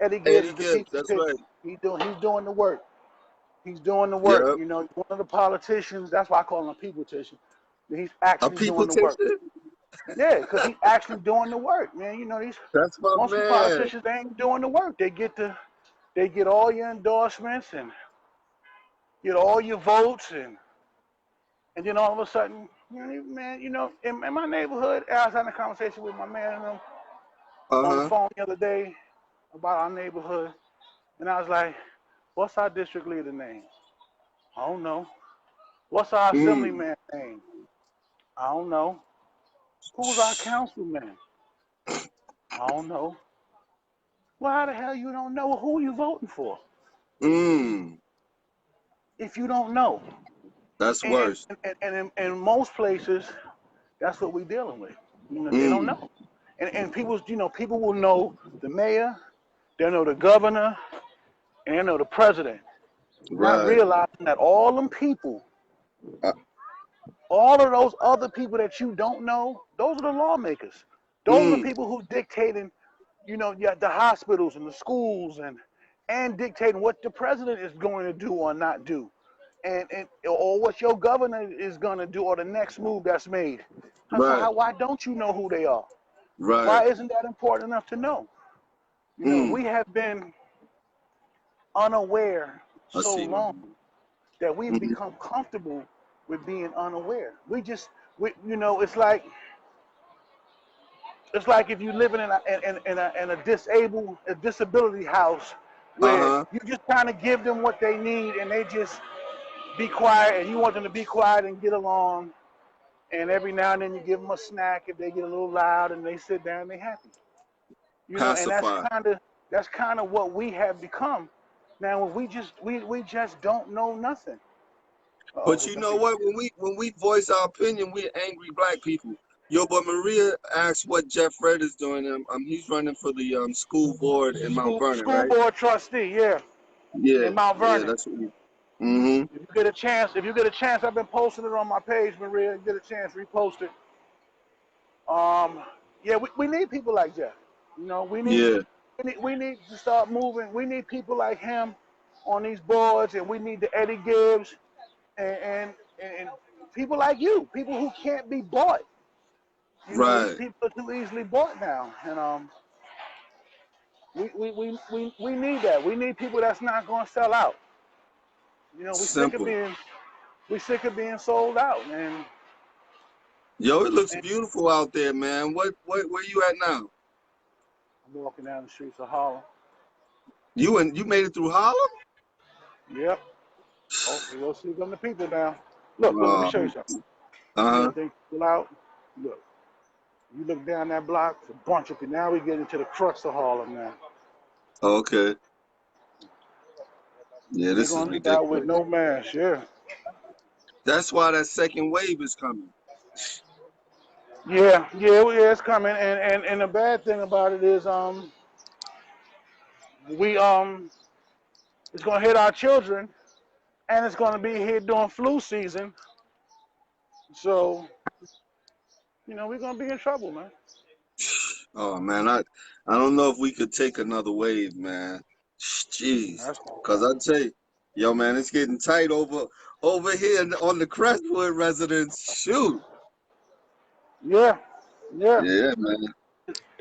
Gibbs Eddie is the Gibbs, people that's pick. right. He's doing the work. He's doing the work. Yep. He's one of the politicians. That's why I call him a peopletician. He's A actually people doing the work. ticket? Yeah, because he's actually doing the work, man. These That's my most of the man. politicians, they ain't doing the work. They get all your endorsements and get all your votes, and then all of a sudden, man, in my neighborhood, I was having a conversation with my man and them on the Uh-huh. phone the other day about our neighborhood, and I was like, "What's our district leader name?" I don't know. What's our Mm. assemblyman name? I don't know. Who's our councilman? I don't know. Well, how the hell you don't know who you voting for Mm. if you don't know? That's And worse. in most places, that's what we're dealing with. They don't Mm. know. And people will know the mayor, they'll know the governor, and they'll know the president, not Right. realizing that all them people, Uh, all of those other people that you don't know, those are the lawmakers. Those are the mm. people who dictating, the hospitals and the schools and dictating what the president is going to do or not do, and or what your governor is going to do or the next move that's made. So Right. why don't you know who they are? Right. Why isn't that important enough to know? Mm. We have been unaware I so see, man. long that we've Mm. become comfortable with being unaware. It's like if you live in a disability house where Uh-huh. you just kind of give them what they need and they just be quiet and you want them to be quiet and get along, and every now and then you give them a snack if they get a little loud and they sit down and they happy. And that's Pacify. kind of what we have become. Now we just don't know nothing. Oh, But who's you them know people? what? When we voice our opinion, we're angry black people. Yo, but Maria asked what Jeff Red is doing. He's running for the school board in Mount Vernon, School right? board trustee, yeah, Yeah, in Mount yeah, Vernon. that's what he. Mm-hmm. If you get a chance, I've been posting it on my page, Maria. Get a chance, repost it. Yeah, we need people like Jeff. We need Yeah, we need to start moving. We need people like him on these boards, and we need the Eddie Gibbs and people like you, people who can't be bought. These right. people are too easily bought now, and we need that. We need people that's not going to sell out. We sick of Simple. being we sick of being sold out, and, Yo, it looks and beautiful out there, man. What where you at now? I'm walking down the streets of Harlem. You made it through Harlem? Yep. Oh, you go see them the people now. Look, let me Uh, show you something. You know, uh-huh. things pull out. Look, you look down that block, it's a bunch of people. Now we get into the crux of Harlem now. Okay. Yeah, They're this is gonna leave out with ridiculous. no mask. Yeah. That's why that second wave is coming. Yeah, it's coming. And the bad thing about it is, we it's gonna hit our children, and it's gonna be here during flu season. So, we're gonna be in trouble, man. Oh man, I don't know if we could take another wave, man. Jeez, That's cause I tell you, yo man, it's getting tight over here on the Crestwood residence. Shoot. yeah, yeah. Yeah, man.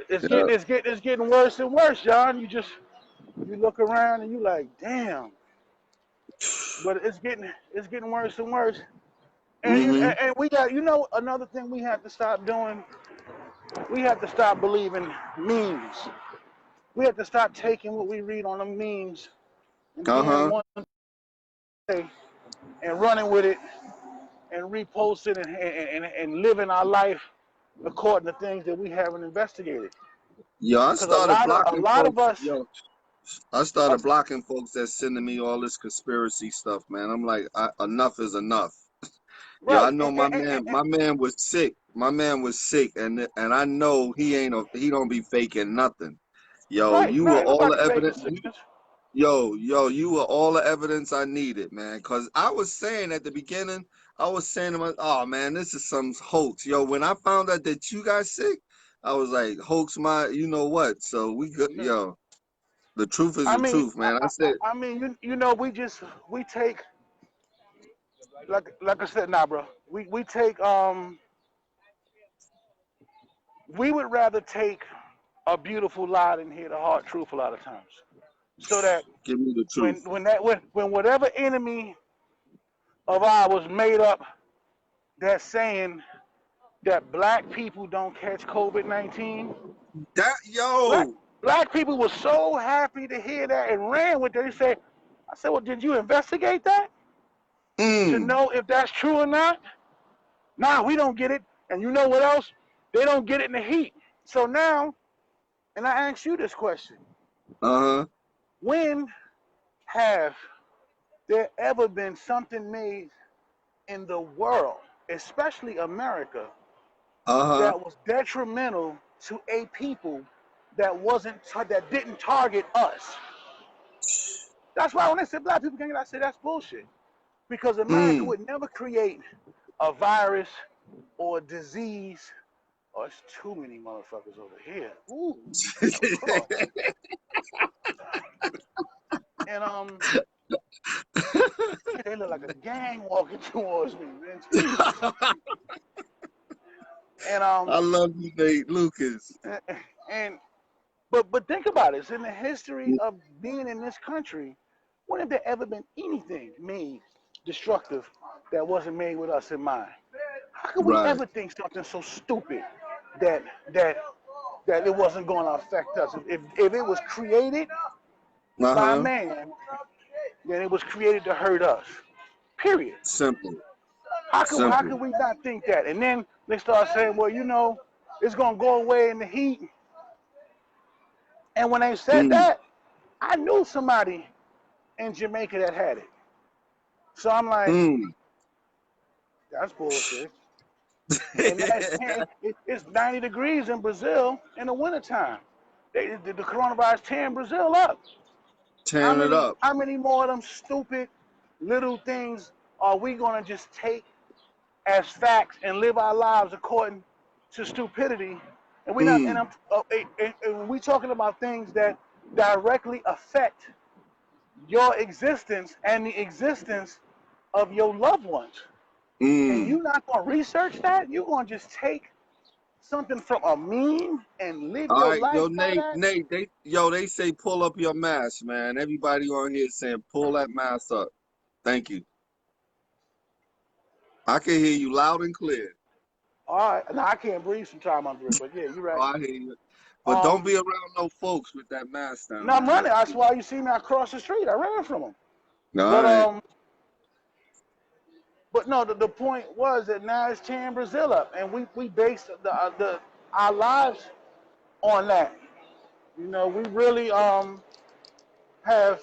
It's Yeah. getting worse and worse, John. You look around and you like, damn. But it's getting worse and worse. And Mm-hmm. and we got another thing we have to stop doing. We have to stop believing memes. We have to stop taking what we read on the memes and hearing Uh-huh. one day and running with it and reposting and living our life according to things that we haven't investigated. Yo, I Because a started lot of a blocking lot of folks. us, Yo, I uh, started blocking folks that's sending me all this conspiracy stuff, man. I'm like, enough is enough. Yo, I right, know my man was sick. My man was sick, and I know he don't be faking nothing. Yo, right. you were No, ain't all the nobody faking evidence. sickness. Yo, you were all the evidence I needed, man. Cause I was saying at the beginning, I was saying to myself, oh man, this is some hoax. Yo, when I found out that you got sick, I was like, hoax my, you know what? So we good, No. yo. The truth is I the mean, truth, man. I said, we take like I said, nah, bro. We take we would rather take a beautiful lie than hear the hard truth a lot of times. So that give me the when truth. when that when whatever enemy of ours was made up that's saying that black people don't catch COVID-19, That black yo, black people were so happy to hear that and ran with it. They said, I said, well, did you investigate that to mm, know if that's true or not? Nah, we don't get it. And you know what else? They don't get it in the heat. So now, and I ask you this question: uh-huh, when have there ever been something made in the world, especially America, uh-huh. that was detrimental to a people that didn't target us? That's why when I said black people can't get it, I said that's bullshit. Because America Mm. would never create a virus or a disease. Oh, it's too many motherfuckers over here. Ooh, Jesus Christ. And shit, they look like a gang walking towards me, man. Jesus. And I love you, Nate Lucas. and but think about it. It's in the history of being in this country. When have there ever been anything made destructive that wasn't made with us in mind? How could we Right. ever think something so stupid that that that it wasn't going to affect us? If it was created by Uh-huh. man, then it was created to hurt us. Period. Simple. How could Simple. we not think that? And then they start saying, well, it's gonna go away in the heat. And when they said Mm. that, I knew somebody in Jamaica that had it. So I'm like, Mm. that's bullshit. And it's 90 degrees in Brazil in the wintertime. The coronavirus tearing Brazil up. How Tearing it many up. how many more of them stupid little things are we gonna just take as facts and live our lives according to stupidity? And we not and Mm. I'm and we talking about things that directly affect your existence and the existence of your loved ones. And Mm. you not gonna research that? You gonna just take something from a meme and live All your right, life yo, by that? Nate, they say pull up your mask, man. Everybody on here saying pull that mask up. Thank you. I can hear you loud and clear. All right, now I can't breathe sometime under it, but yeah, you're Oh, right. I hear you. But don't be around no folks with that mask down, No, I'm man. running. That's why you see me across the street. I ran from them. All But right. but no, the point was that now it's tearing Brazil up, and we based our lives on that. You know, we really have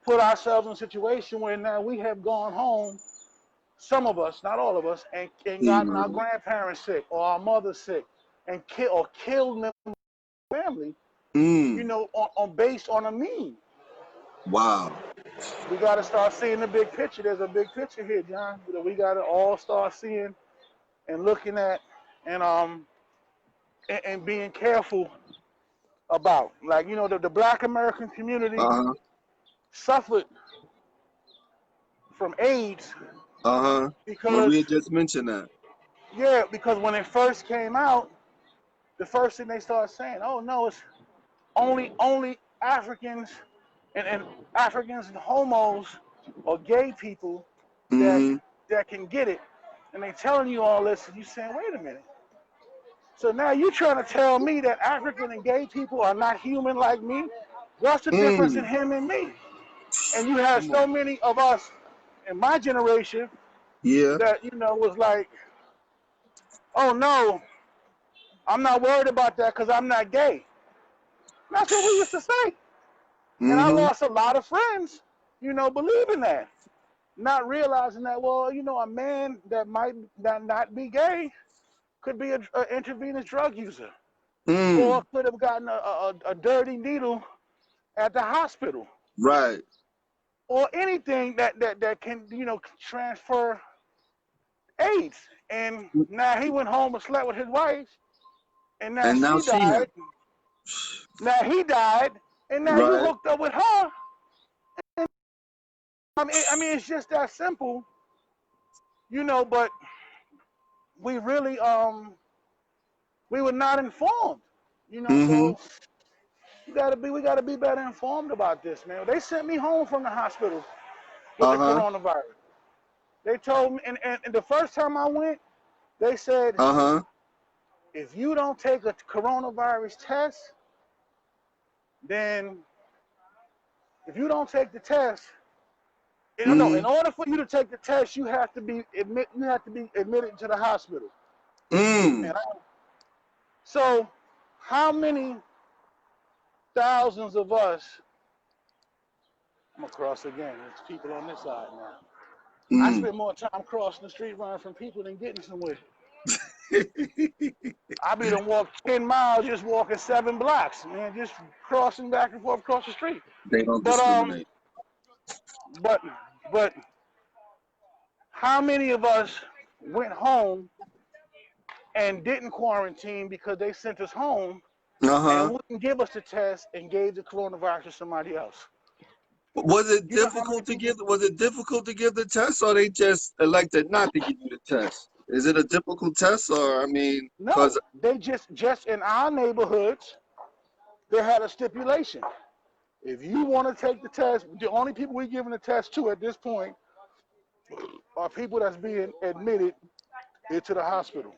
put ourselves in a situation where now we have gone home, some of us, not all of us, and gotten our grandparents sick or our mother sick, and killed them family. You know, based on a meme. Wow. We got to start seeing the big picture. There's a big picture here, John, that we got to all start seeing and looking at, and being careful about. Like, you know, the Black American community suffered from AIDS because, Maria just mentioned that. yeah, because when it first came out, the first thing they started saying, oh no, it's only Africans and Africans and homos or gay people that that can get it. And they telling you all this, and you saying, wait a minute. So now you trying to tell me that African and gay people are not human like me? What's the difference in him and me? And you have so many of us in my generation that, you know, was like, oh no, I'm not worried about that because I'm not gay. And that's what we used to say. And I lost a lot of friends, you know, believing that. Not realizing that, well, you know, a man that might not be gay could be an intravenous drug user, or could have gotten a dirty needle at the hospital, Right. or anything that can, you know, transfer AIDS. And now he went home and slept with his wife, and now And now she she has. died. Now he died, and now you Right. hooked up with her. I mean, it's just that simple, you know. But we really, we were not informed, you know. So we gotta be better informed about this, man. They sent me home from the hospital with the coronavirus. They told me, and the first time I went, they said, if you don't take a coronavirus test, then if you don't take the test, no, in order for you to take the test, you have to be admitted to the hospital. And so, how many thousands of us? I'm gonna cross again. There's people on this side now. I spend more time crossing the street running from people than getting somewhere. I be done walk 10 miles just walking 7 blocks, man, just crossing back and forth across the street. They don't discriminate. But how many of us went home and didn't quarantine because they sent us home and wouldn't give us the test and gave the coronavirus to somebody else? Was it difficult to give? Was it difficult to give the test, or they just elected not to give you the test? Is it a difficult test, or I mean, no, they just in our neighborhoods, they had a stipulation. If you want to take the test, the only people we're giving the test to at this point are people that's being admitted into the hospital.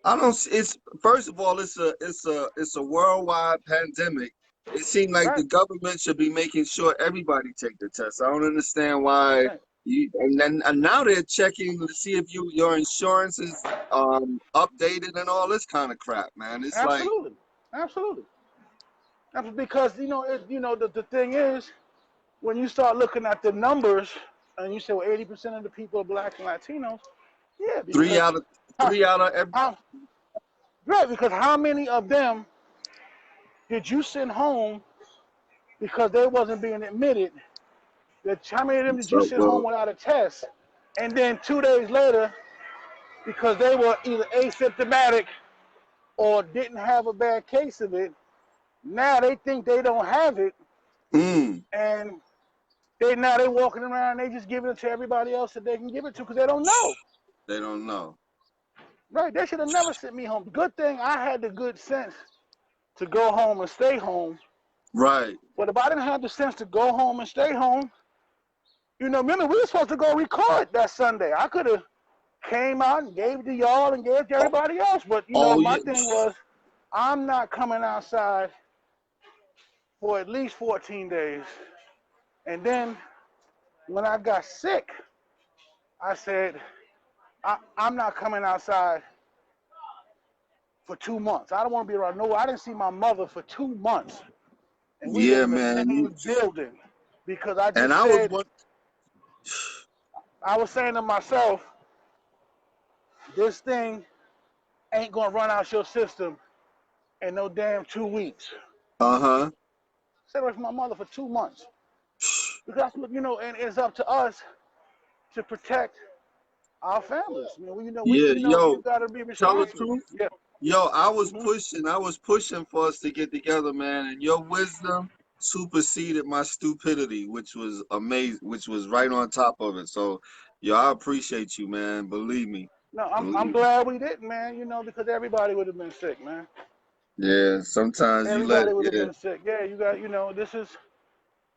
I don't. It's first of all, it's a worldwide pandemic. It seems like the government should be making sure everybody take the test. I don't understand why and now they're checking to see if your insurance is updated and all this kind of crap, man. It's absolutely. Because you know the thing is, when you start looking at the numbers and you say, well, 80% of the people are Black and Latinos, yeah, because, three out of every. Right, because how many of them did you send home because they wasn't being admitted? How many of them did you send home without a test? And then 2 days later, because they were either asymptomatic or didn't have a bad case of it, now they think they don't have it, and they walking around, they just giving it to everybody else that they can give it to because they don't know. They don't know. Right, they should have never sent me home. Good thing I had the good sense to go home and stay home. Right. But if I didn't have the sense to go home and stay home, you know, remember we were supposed to go record that Sunday. I could have came out and gave it to y'all and gave it to everybody else. But you know, my thing was I'm not coming outside for at least 14 days. And then when I got sick, I said, I'm not coming outside for 2 months. I don't want to be around no. I didn't see my mother for 2 months, and we live Yeah, in the man. same building because I And just I was said, one. I was saying to myself, this thing ain't gonna run out your system in no damn 2 weeks. Uh-huh. Stayed away from my mother for 2 months because and it's up to us to protect our families. I mean, Yeah, you yo, gotta be tell the responsible. truth. Yeah. Yo, Hmm. I was pushing for us to get together, man, and your wisdom superseded my stupidity, which was amazing, which was right on top of it. So, yo, I appreciate you, man. Believe me. No, I'm Believe me. glad we didn't, man. Because everybody would have been sick, man. Yeah, sometimes you let Everybody it, would have yeah. been sick. Yeah, you got, this is.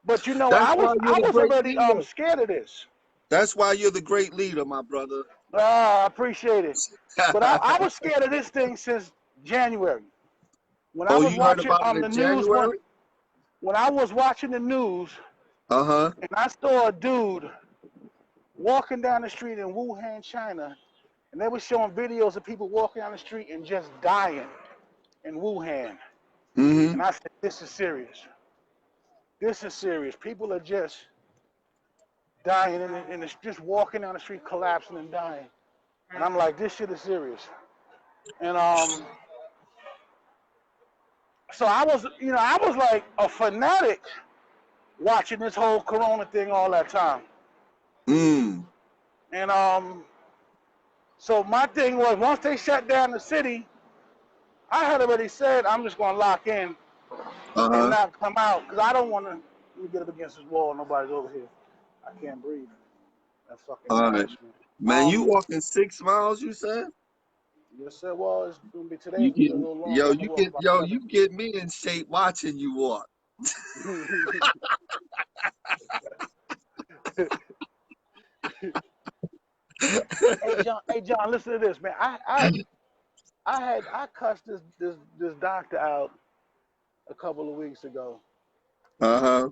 But That's I why was you're I the was great already leader. scared of this. That's why you're the great leader, my brother. Ah, I appreciate it. But I was scared of this thing since January. When I Oh, was you heard watching about it the in news January? when I was watching the news Uh-huh. and I saw a dude walking down the street in Wuhan, China, and they were showing videos of people walking down the street and just dying in Wuhan. Mm-hmm. And I said, this is serious. This is serious. People are just dying and just walking down the street, collapsing and dying. And I'm like, this shit is serious. And so I was like a fanatic watching this whole Corona thing all that time. Mm. And so my thing was once they shut down the city, I had already said I'm just gonna lock in and Uh-huh. not come out because I don't want to get up against this wall. Nobody's over here. I can't breathe. That fucking All right. noise, man. Man, you walking 6 miles, you said? Yes, sir. Well, it's gonna be You today's gonna be get a little longer. I'm gonna walk about you get me in shape watching you walk. 7. Hey John, listen to this, man. I cussed this doctor out a couple of weeks ago. Uh-huh.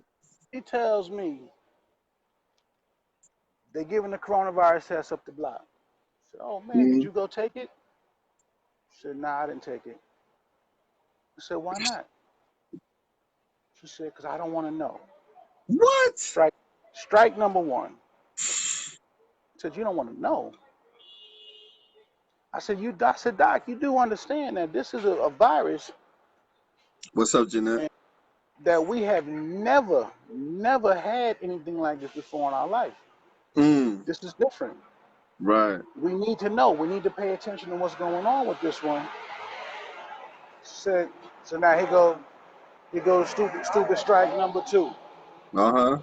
He tells me they're giving the coronavirus test up the block. I said, oh man, did Mm. you go take it? She said, nah, I didn't take it. I said, why not? She said, because I don't want to know. What? Strike number one. I said, you don't want to know. I said, Doc, you do understand that this is a virus What's up, Jeanette? and that we have never had anything like this before in our life. Mm. This is different. Right. We need to know. We need to pay attention to what's going on with this one. Said, so now he goes stupid strike number two. Uh-huh.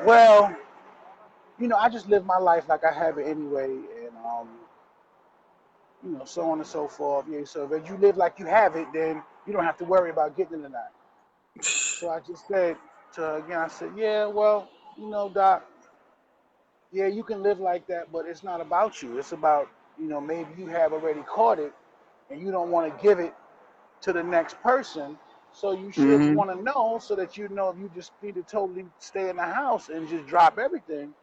Well, I just live my life like I have it anyway, and so on and so forth. Yeah, so if you live like you have it, then you don't have to worry about getting it or not. So I just said to her again, I said, yeah, well, Doc, yeah, you can live like that, but it's not about you. It's about, maybe you have already caught it and you don't want to give it to the next person. So you should Mm-hmm. want to know so that if you just need to totally stay in the house and just drop everything.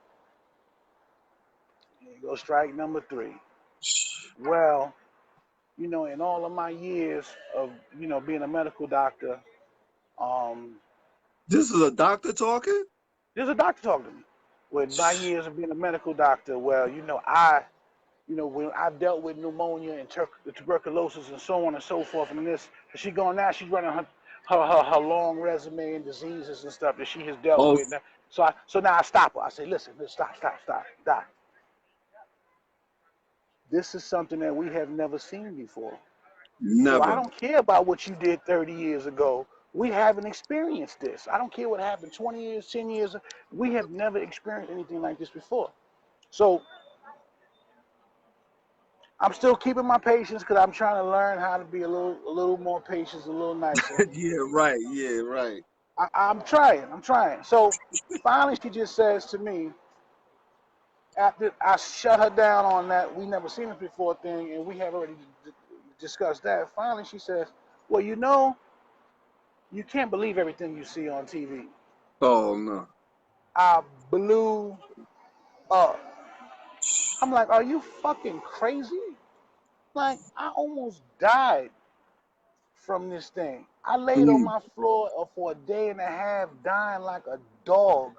Here you go, strike number three. Well, in all of my years of, being a medical doctor, um, This is a doctor talking? there's a doctor talking to me. With my years of being a medical doctor, well, when I've dealt with pneumonia and tuberculosis and so on and so forth, and she's running her long resume and diseases and stuff that she has dealt Oh, with. So now I stop her. I say, listen, stop, Doc. This is something that we have never seen before. So I never. don't care about what you did 30 years ago. We haven't experienced this. I don't care what happened 20 years, 10 years. We have never experienced anything like this before. So I'm still keeping my patience because I'm trying to learn how to be a little more patient, a little nicer. Yeah, right. Yeah, right. I'm trying. I'm trying. So finally, she just says to me, after I shut her down on that we never seen it before thing, and we have already discuss that. Finally, she says, "Well, you know, you can't believe everything you see on TV." Oh no. I blew up. I'm like, "Are you fucking crazy?" Like, I almost died from this thing. I laid on Mm. my floor for a day and a half, dying like a dog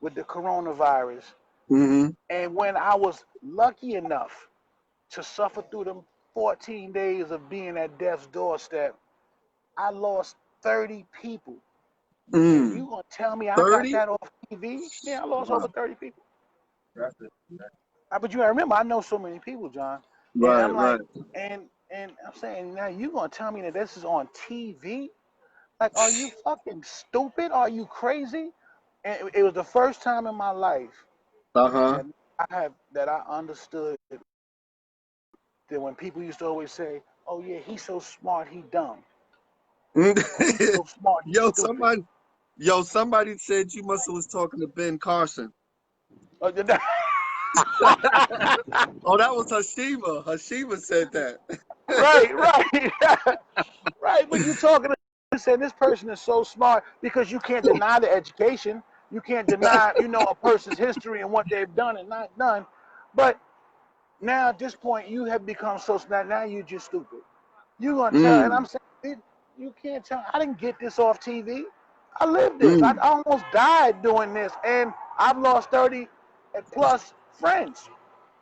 with the coronavirus. Mm-hmm. And when I was lucky enough to suffer through them 14 days of being at death's doorstep, I lost 30 people. And Mm. you gonna tell me I got 30? that off TV? Yeah, I lost over Wow. 30 people. But you gotta remember, I know so many people, John. And Right, I'm right. like, and I'm saying, now you gonna tell me that this is on TV? Like, are you fucking stupid? Are you crazy? And it was the first time in my life Uh-huh. that I understood that when people used to always say, "Oh yeah, he's so smart, he dumb," or "He's so smart, he's Yo, stupid." somebody said you must have was talking to Ben Carson. Oh, Oh, that was Hashima. Hashima said that. right. Right, but you talking to saying this person is so smart because you can't deny the education. You can't deny, a person's history and what they've done and not done. But now at this point, you have become so smart. Now you're just stupid. You're gonna tell, and Mm, I'm saying, you can't tell. I didn't get this off TV. I lived this. I mm, almost died doing this, and I've lost 30 plus friends.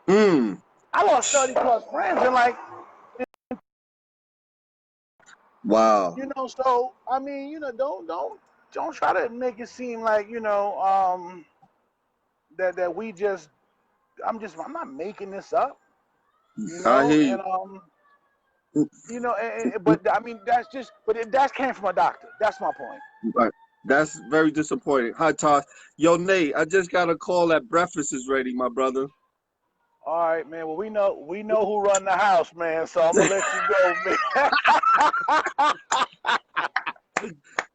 mm. I lost 30 plus friends, and like, Wow. so I mean, don't try to make it seem like that we just I'm not making this up, I hear and you. but I mean that came from a doctor. That's my point. Right. That's very disappointing. Hi, Todd. Yo, Nate, I just got a call that breakfast is ready, my brother. All right, man. Well, we know who run the house, man. So I'm gonna let you go, man.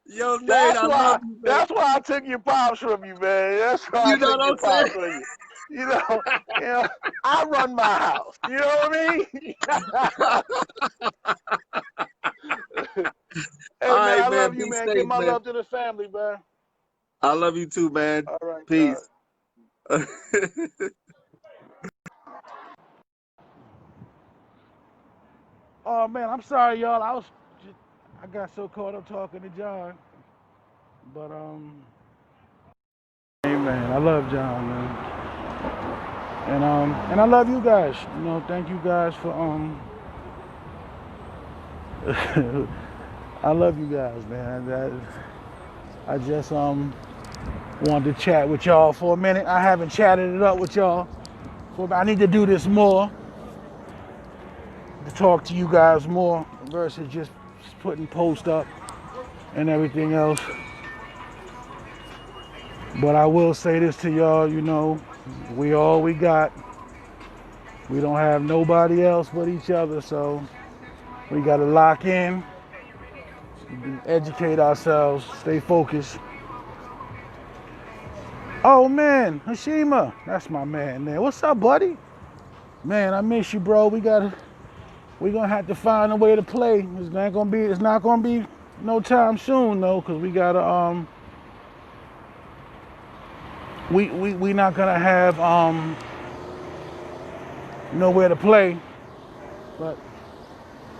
Yo, Nate, That's I love why. you, man. That's why I took your pops from you, man. That's why I You know took what your I'm saying? pops from you. You know, you know, I run my house. You know what I mean? All Hey, man, right, I man. love you, Be man. Give safe, my man. love to the family, man. I love you too, man. All right, God. Peace. Oh man, I'm sorry, y'all. I got so caught up talking to John, but hey man, I love John, man, and I love you guys. Thank you guys for I love you guys, man. I just wanted to chat with y'all for a minute. I haven't chatted it up with y'all. I need to do this more to talk to you guys more versus just putting posts up and everything else. But I will say this to y'all, we all we got. We don't have nobody else but each other, so we gotta lock in, educate ourselves, stay focused. Oh man, Hashima, that's my man there. What's up, buddy? Man, I miss you, bro. We gonna have to find a way to play. It's not gonna be no time soon though, cause we gotta we not gonna have nowhere to play. But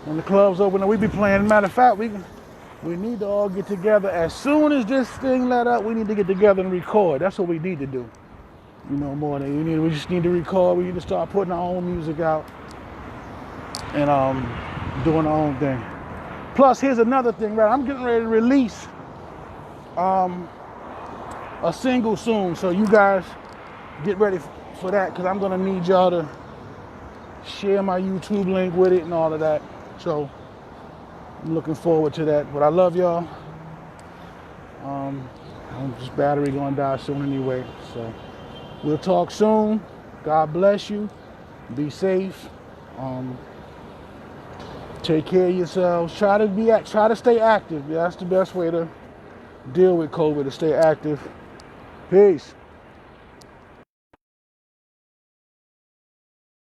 when the club's open, we be playing. Matter of fact, we need to all get together as soon as this thing let up. We need to get together and record. That's what we need to do. More than we just need to record. We need to start putting our own music out and doing our own thing. Plus, here's another thing, right? I'm getting ready to release a single soon, so you guys get ready for that because I'm gonna need y'all to share my YouTube link with it and all of that. So I'm looking forward to that. But I love y'all. This battery gonna die soon anyway. So we'll talk soon. God bless you. Be safe. Um, take care of yourselves. Try to stay active. Yeah, that's the best way to deal with COVID, to stay active. Peace.